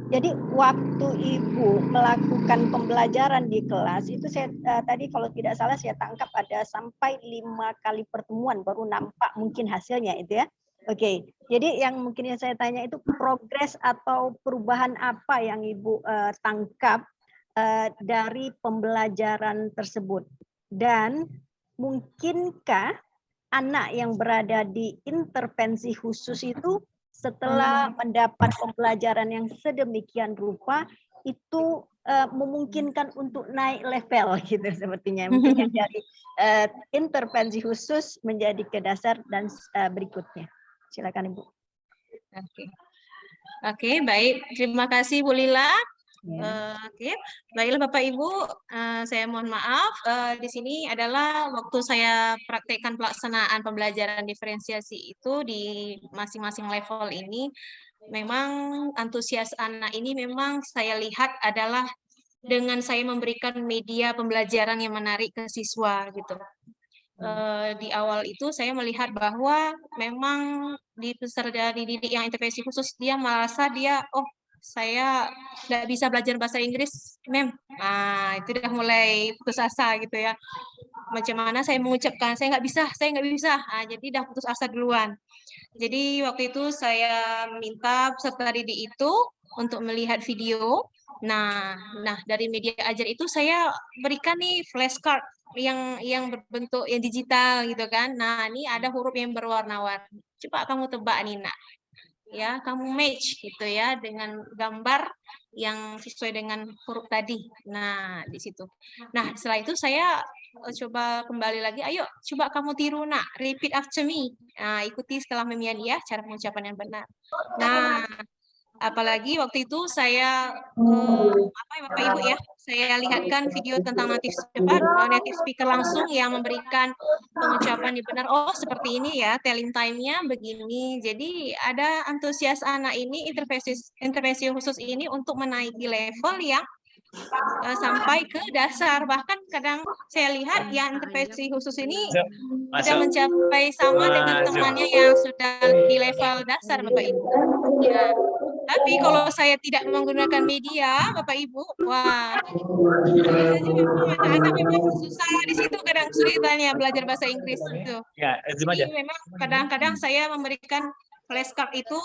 Jadi waktu Ibu melakukan pembelajaran di kelas itu saya tadi kalau tidak salah saya tangkap ada sampai 5 kali pertemuan baru nampak mungkin hasilnya itu ya. Oke, jadi yang mungkin yang saya tanya itu progres atau perubahan apa yang Ibu tangkap dari pembelajaran tersebut, dan mungkinkah anak yang berada di intervensi khusus itu setelah mendapat pembelajaran yang sedemikian rupa itu memungkinkan untuk naik level gitu sepertinya, mungkin yang dari intervensi khusus menjadi ke dasar dan berikutnya. Silakan Ibu. Oke, baik. Terima kasih Bu Lila. Ya. Oke, baiklah Bapak Ibu, saya mohon maaf. Di sini adalah waktu saya praktekkan pelaksanaan pembelajaran diferensiasi itu di masing-masing level ini. Memang antusias anak ini memang saya lihat adalah dengan saya memberikan media pembelajaran yang menarik ke siswa gitu. Di awal itu saya melihat bahwa memang di peserta didik yang intervensi khusus dia merasa dia saya nggak bisa belajar bahasa Inggris, Mem. Nah, itu udah mulai putus asa gitu ya. Macam mana saya mengucapkan, saya nggak bisa. Nah, jadi udah putus asa duluan. Jadi waktu itu saya minta peserta didik itu untuk melihat video. Nah, dari media ajar itu saya berikan nih flashcard yang berbentuk yang digital gitu kan. Nah, ini ada huruf yang berwarna-warni. Coba kamu tebak nih, Nak. Ya, kamu match gitu ya dengan gambar yang sesuai dengan huruf tadi. Nah, di situ. Nah, setelah itu saya coba kembali lagi, ayo coba kamu tiru Nak, repeat after me. Nah, ikuti setelah Memian ya cara pengucapan yang benar. Nah, apalagi waktu itu saya Bapak Ibu ya, saya lihatkan video tentang native speaker langsung yang memberikan pengucapan yang benar. Oh, seperti ini ya, telling time-nya begini. Jadi ada antusias anak ini intervensi khusus ini untuk menaiki level yang sampai ke dasar. Bahkan kadang saya lihat yang intervensi khusus ini sudah mencapai sama dengan temannya yang sudah di level dasar, Bapak Ibu. Ya. Tapi kalau saya tidak menggunakan media, Bapak Ibu, wah, anak-anak memang susah di situ, kadang kesulitannya belajar bahasa Inggris itu. Jadi memang kadang-kadang saya memberikan flashcard itu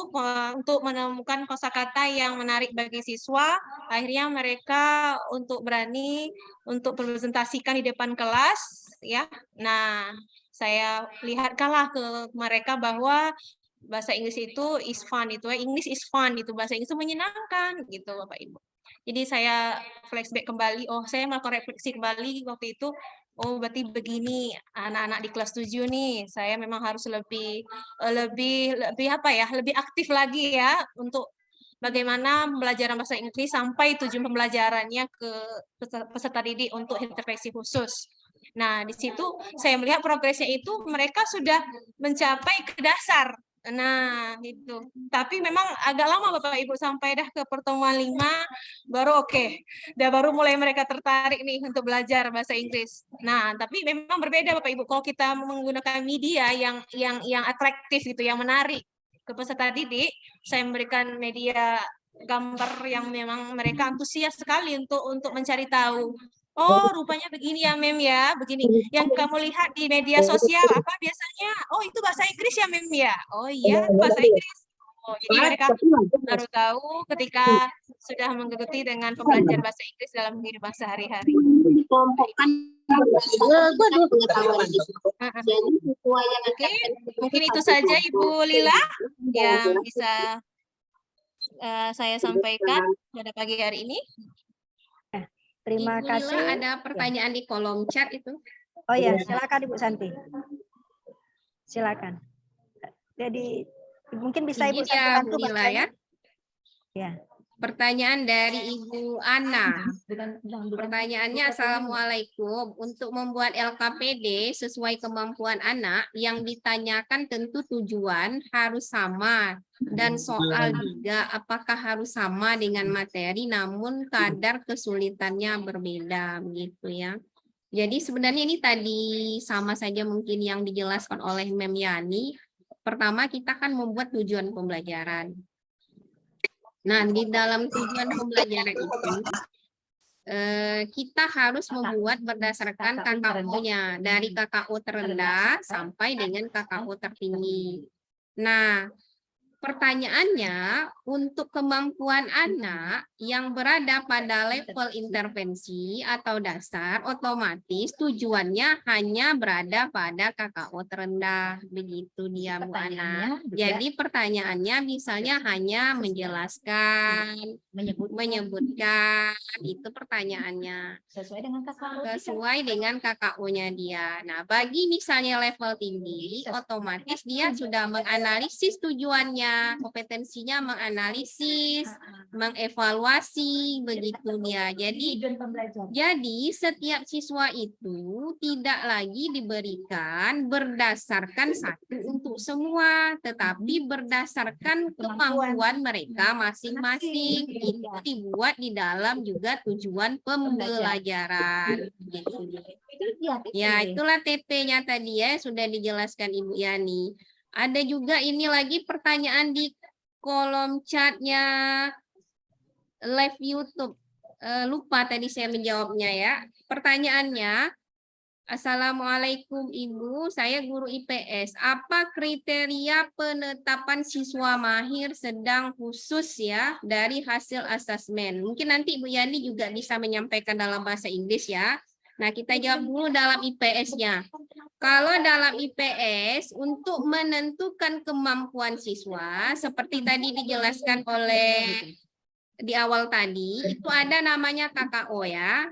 untuk menemukan kosakata yang menarik bagi siswa. Akhirnya mereka untuk berani untuk presentasikan di depan kelas, ya. Nah, saya lihatkanlah ke mereka bahwa bahasa Inggris itu is fun, itu English is fun, itu bahasa Inggris itu menyenangkan gitu Bapak Ibu. Jadi saya flashback kembali, saya melakukan refleksi kembali waktu itu, berarti begini anak-anak di kelas 7 nih, saya memang harus lebih aktif lagi ya untuk bagaimana pembelajaran bahasa Inggris sampai tujuan pembelajarannya ke peserta didik untuk intervensi khusus. Nah, di situ saya melihat progresnya itu mereka sudah mencapai ke dasar. Nah, itu. Tapi memang agak lama Bapak Ibu sampai dah ke pertemuan 5 baru oke. Dah baru mulai mereka tertarik nih untuk belajar bahasa Inggris. Nah, tapi memang berbeda Bapak Ibu kalau kita menggunakan media yang atraktif gitu, yang menarik ke peserta didik, saya memberikan media gambar yang memang mereka antusias sekali untuk mencari tahu. Oh, rupanya begini ya, Mem ya, begini. Yang kamu lihat di media sosial apa biasanya? Oh, itu bahasa Inggris ya, Mem ya. Oh iya, itu bahasa Inggris. Oh, jadi mereka baru tahu ketika sudah menggeluti dengan pembelajaran bahasa Inggris dalam kehidupan sehari-hari. Dikelompokkan kedua pengetahuan itu. Jadi sesuai yang Oke, mungkin itu saja Ibu Lila yang bisa saya sampaikan pada pagi hari ini. Terima Ibu Lila, kasih. ada pertanyaan di kolom chat itu. Oh ya, silakan Ibu Santi. Silakan. Jadi mungkin bisa Ibu Izin Santi ya, bantu Bu Lila bacanya. ya. Ya. Pertanyaan dari Ibu Ana. Pertanyaannya, Assalamualaikum. Untuk membuat LKPD sesuai kemampuan anak, yang ditanyakan tentu tujuan harus sama. Dan soal juga apakah harus sama dengan materi, namun kadar kesulitannya berbeda gitu ya. Jadi sebenarnya ini tadi sama saja mungkin yang dijelaskan oleh Mem Yani. Pertama, kita kan membuat tujuan pembelajaran. Nah, di dalam tujuan pembelajaran itu, kita harus membuat berdasarkan KKO-nya, dari KKO terendah sampai dengan KKO tertinggi. Nah, pertanyaannya, untuk kemampuan anak yang berada pada level intervensi atau dasar, otomatis tujuannya hanya berada pada KKO terendah. Begitu dia, Bu Ana. Jadi pertanyaannya misalnya hanya menjelaskan, menyebutkan, itu pertanyaannya. Sesuai dengan KKO-nya dia. Nah, bagi misalnya level tinggi, otomatis dia sudah menganalisis tujuannya, kompetensinya menganalisis, mengevaluasi, begitu dia. Jadi setiap siswa itu tidak lagi diberikan berdasarkan satu untuk semua, tetapi berdasarkan kemampuan mereka masing-masing. Itu dibuat di dalam juga tujuan pembelajaran. Gitu. Ya, itulah TP-nya tadi ya, sudah dijelaskan Ibu Yani. Ada juga ini lagi pertanyaan di kolom chatnya live YouTube. Lupa tadi saya menjawabnya ya. Pertanyaannya, Assalamualaikum Ibu, saya guru IPS. Apa kriteria penetapan siswa mahir sedang khusus ya dari hasil asesmen? Mungkin nanti Ibu Yani juga bisa menyampaikan dalam bahasa Inggris ya. Nah, kita jawab dulu dalam IPS-nya. Kalau dalam IPS, untuk menentukan kemampuan siswa, seperti tadi dijelaskan oleh di awal tadi, itu ada namanya KKO ya,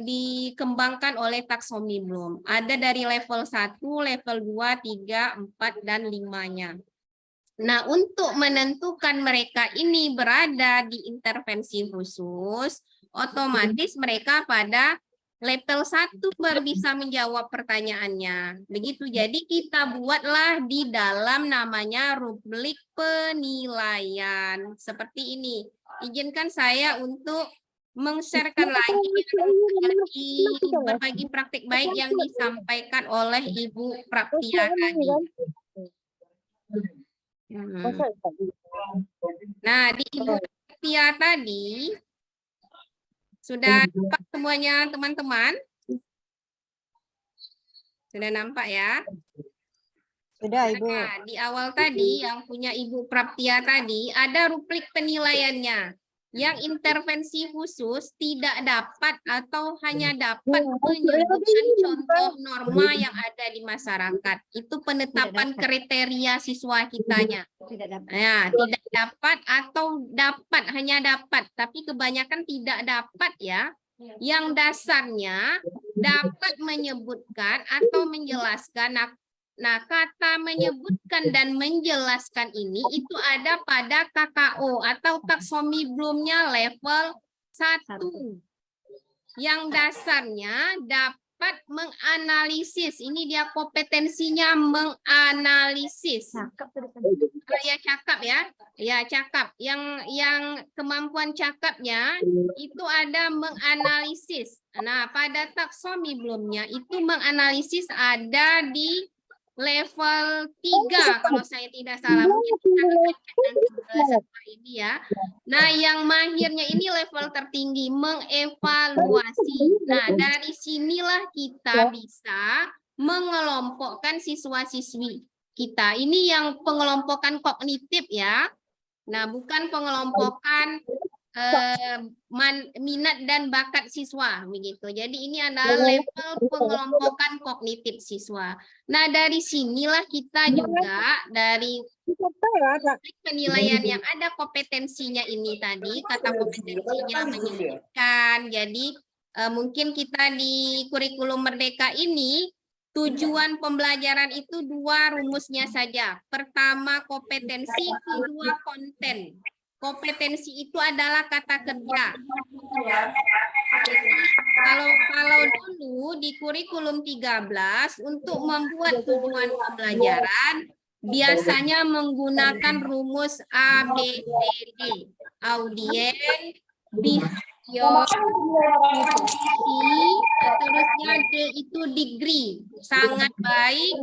dikembangkan oleh taksonomi Bloom. Ada dari level 1, level 2, 3, 4, dan 5-nya. Nah, untuk menentukan mereka ini berada di intervensi khusus, otomatis mereka pada level 1 baru bisa menjawab pertanyaannya. Begitu, jadi kita buatlah di dalam namanya rubrik penilaian. Seperti ini. Izinkan saya untuk meng-sharekan lagi berbagi praktik baik yang disampaikan oleh Ibu Praptia tadi. Nah, di Ibu Praptia tadi, sudah nampak semuanya teman-teman? Sudah nampak ya? Sudah Ibu. Nah, di awal tadi yang punya Ibu Praptia tadi ada rubrik penilaiannya. Yang intervensi khusus tidak dapat atau hanya dapat menyebutkan contoh norma yang ada di masyarakat. Itu penetapan kriteria siswa kitanya. Nah, tidak dapat atau dapat, hanya dapat. Tapi kebanyakan tidak dapat ya. Yang dasarnya dapat menyebutkan atau menjelaskan. Nah, kata menyebutkan dan menjelaskan ini itu ada pada KKO atau taksonomi Bloom-nya level 1. Yang dasarnya dapat dapat menganalisis. Ini dia kompetensinya menganalisis. Ya cakap ya. Ya cakap. Yang kemampuan cakapnya itu ada menganalisis. Nah, pada taksomi belumnya itu menganalisis ada di level 3 kalau saya tidak salah. Mungkin kita akan cek nanti setelah ini ya. Nah, yang mahirnya ini level tertinggi, mengevaluasi. Nah, dari sinilah kita bisa mengelompokkan siswa-siswi kita. Ini yang pengelompokan kognitif ya. Nah, bukan pengelompokan minat dan bakat siswa begitu. Jadi ini adalah level pengelompokan kognitif siswa. Nah, dari sinilah kita juga dari penilaian yang ada kompetensinya ini tadi, kata kompetensinya menyelidikkan. Jadi mungkin kita di kurikulum Merdeka ini tujuan pembelajaran itu 2 rumusnya saja. Pertama kompetensi, kedua konten. Kompetensi itu adalah kata kerja. Kalau dulu di kurikulum 13 untuk membuat tujuan pembelajaran biasanya menggunakan rumus A, B, C, D. Audien, behavior, posisi, seterusnya D itu degree. Sangat baik.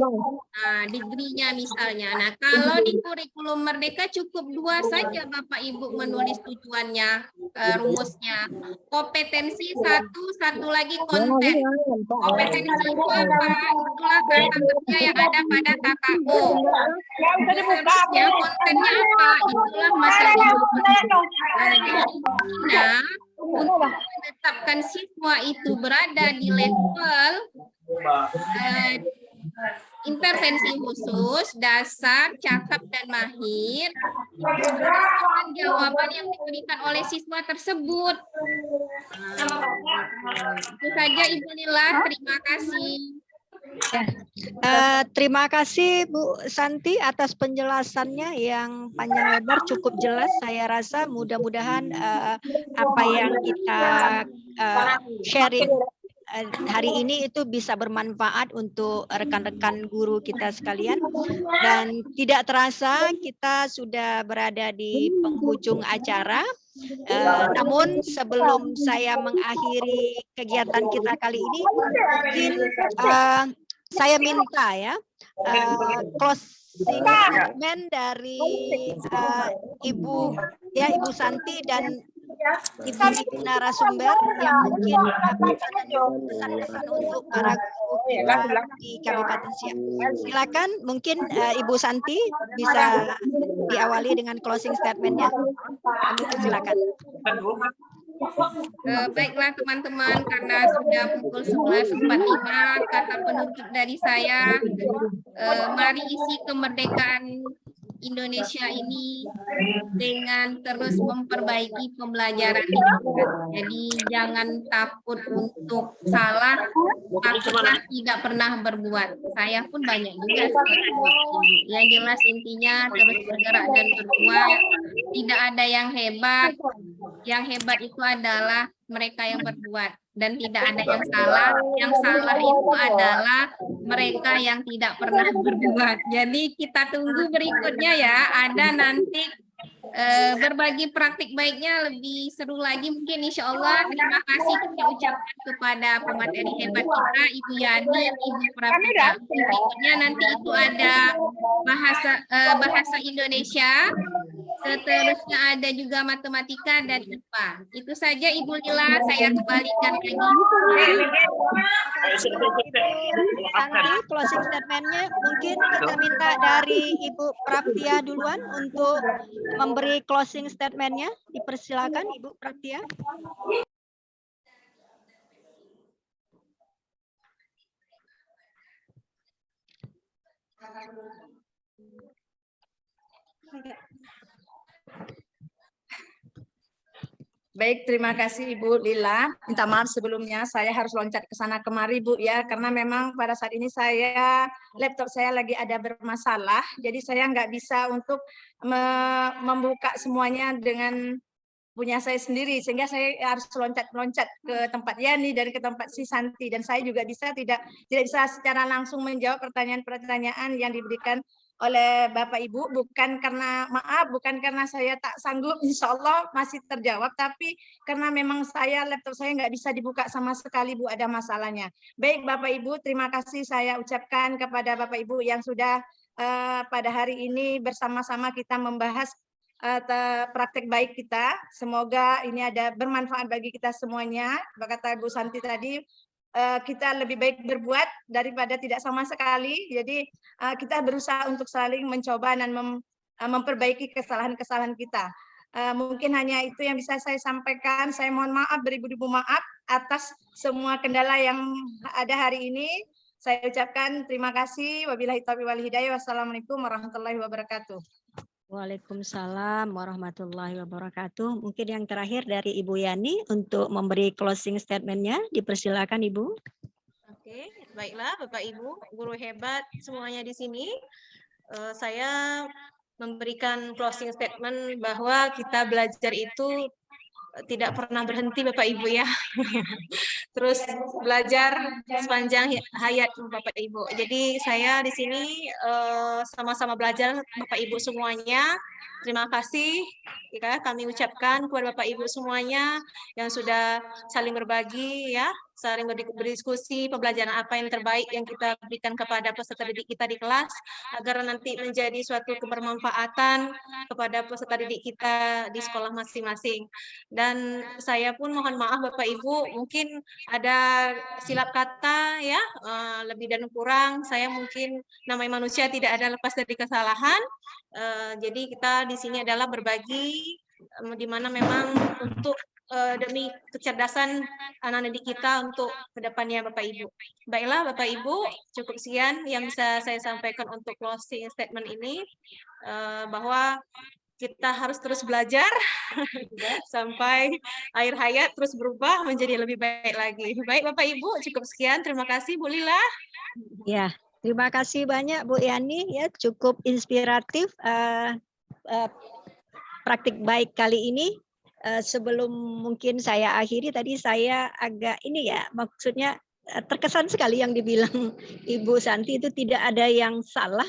Nah, degree-nya misalnya. Nah, kalau di kurikulum Merdeka cukup 2 saja Bapak Ibu menulis tujuannya, rumusnya. Kompetensi 1 lagi konten. Kompetensi itu apa? Itulah kata kerja yang ada pada KKO. Seterusnya kontennya apa? Itulah materi. Nah, untuk menetapkan siswa itu berada di level intervensi khusus, dasar, cakap, dan mahir, berdasarkan jawaban yang diberikan oleh siswa tersebut. Itu saja Ibu Lila, terima kasih. Terima kasih Bu Santi atas penjelasannya yang panjang lebar, cukup jelas. Saya rasa mudah-mudahan apa yang kita sharing hari ini itu bisa bermanfaat untuk rekan-rekan guru kita sekalian. Dan tidak terasa kita sudah berada di penghujung acara. Namun sebelum saya mengakhiri kegiatan kita kali ini, mungkin saya minta ya closing statement dari Ibu Santi dan Ibu narasumber yang mungkin pesan-pesan untuk para guru kita di Kabupaten Siak. Silakan, mungkin Ibu Santi bisa diawali dengan closing statement-nya. Kami persilakan. Baiklah teman-teman, karena sudah pukul 11.45, kata penutup dari saya, mari isi kemerdekaan Indonesia ini dengan terus memperbaiki pembelajaran ini. Jadi jangan takut untuk salah, takutlah tidak pernah berbuat. Saya pun banyak juga. Yang jelas intinya terus bergerak dan berbuat. Tidak ada yang hebat. Yang hebat itu adalah mereka yang berbuat. Dan tidak ada yang salah. Yang salah itu adalah mereka yang tidak pernah berbuat. Jadi kita tunggu berikutnya ya. Ada nanti berbagi praktik baiknya lebih seru lagi mungkin, insya Allah. Terima kasih kita ucapkan kepada pemateri hebat kita, Ibu Yani, Ibu Prapita. Berikutnya nanti itu ada bahasa Indonesia, seterusnya ada juga matematika dan IPA. Itu saja Ibu Lila, saya kembalikan lagi. Nanti closing statement-nya mungkin kita minta dari Ibu Praptia duluan untuk memberi closing statement-nya. Dipersilakan Ibu Praptia. Baik, terima kasih Ibu Lila. Minta maaf sebelumnya saya harus loncat ke sana kemari Bu ya, karena memang pada saat ini laptop saya lagi ada bermasalah, jadi saya nggak bisa untuk membuka semuanya dengan punya saya sendiri, sehingga saya harus loncat-loncat ke tempat Yani dan ke tempat si Santi, dan saya juga tidak bisa secara langsung menjawab pertanyaan-pertanyaan yang diberikan oleh Bapak Ibu, bukan karena saya tak sanggup, insya Allah masih terjawab, tapi karena memang laptop saya nggak bisa dibuka sama sekali, Bu, ada masalahnya. Baik Bapak Ibu, terima kasih saya ucapkan kepada Bapak Ibu yang sudah pada hari ini bersama-sama kita membahas praktek baik kita. Semoga ini ada bermanfaat bagi kita semuanya. Kata Bu Santi tadi, kita lebih baik berbuat daripada tidak sama sekali. Jadi kita berusaha untuk saling mencoba dan memperbaiki kesalahan-kesalahan kita. Mungkin hanya itu yang bisa saya sampaikan. Saya mohon maaf, beribu-ribu maaf atas semua kendala yang ada hari ini. Saya ucapkan terima kasih. Wabillahi taufiq wal hidayah. Wassalamualaikum warahmatullahi wabarakatuh. Waalaikumsalam warahmatullahi wabarakatuh. Mungkin yang terakhir dari Ibu Yani untuk memberi closing statement-nya. Dipersilakan Ibu. Oke, baiklah Bapak Ibu, guru hebat semuanya di sini. Saya memberikan closing statement bahwa kita belajar itu tidak pernah berhenti Bapak Ibu ya. Terus belajar sepanjang hayat Bapak Ibu. Jadi saya di sini sama-sama belajar Bapak Ibu semuanya. Terima kasih ya, kami ucapkan kepada Bapak Ibu semuanya yang sudah saling berbagi ya, saling berdiskusi pembelajaran apa yang terbaik yang kita berikan kepada peserta didik kita di kelas agar nanti menjadi suatu kebermanfaatan kepada peserta didik kita di sekolah masing-masing. Dan saya pun mohon maaf Bapak Ibu, mungkin ada silap kata ya, lebih dan kurang. Saya mungkin namanya manusia tidak ada lepas dari kesalahan. Jadi kita di sini adalah berbagi, di mana memang untuk demi kecerdasan anak didik kita untuk kedepannya Bapak Ibu. Baiklah Bapak Ibu, cukup sekian yang bisa saya sampaikan untuk closing statement ini, bahwa kita harus terus belajar sampai akhir hayat terus berubah menjadi lebih baik lagi. Baik Bapak Ibu, cukup sekian. Terima kasih Bu Lila. Ya, terima kasih banyak Bu Yani ya, cukup inspiratif praktik baik kali ini. Sebelum mungkin saya akhiri tadi saya agak ini ya, maksudnya terkesan sekali yang dibilang Ibu Santi itu tidak ada yang salah.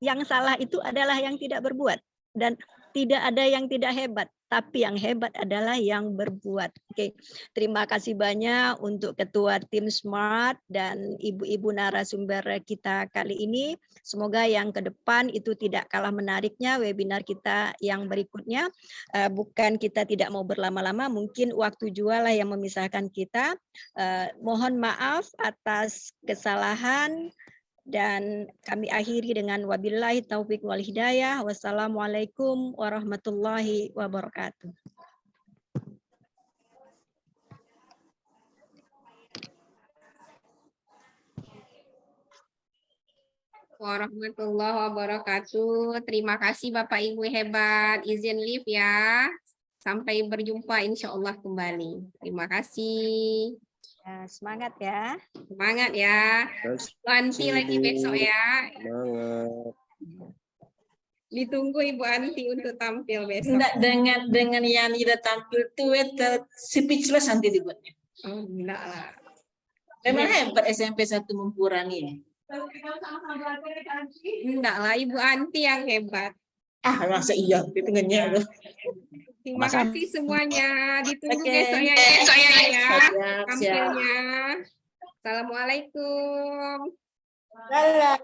Yang salah itu adalah yang tidak berbuat. Dan tidak ada yang tidak hebat, tapi yang hebat adalah yang berbuat. Oke, terima kasih banyak untuk Ketua Tim Smart dan ibu-ibu narasumber kita kali ini. Semoga yang ke depan itu tidak kalah menariknya webinar kita yang berikutnya. Bukan kita tidak mau berlama-lama, mungkin waktu jual lah yang memisahkan kita. Mohon maaf atas kesalahan. Dan kami akhiri dengan wabillahi taufiq wal hidayah. Wassalamualaikum warahmatullahi wabarakatuh. Warahmatullahi wabarakatuh. Terima kasih Bapak Ibu hebat. Izin live ya. Sampai berjumpa insya Allah kembali. Terima kasih. Ya, semangat ya. Semangat ya. Nanti lagi besok ya. Semangat. Ditunggu Ibu Anti untuk tampil besok. Enggak, dengan Yani udah tampil tuh speechless nanti dibuatnya. Oh, enggak lah. Memang hebat SMP 1 Mempura nih. Enggak lah, Ibu Anti yang hebat. Ah, masa iya, hitungannya loh. Terima kasih semuanya. Ditunggu Oke. besok ya. Siap. Tampilnya. Assalamualaikum. Salam.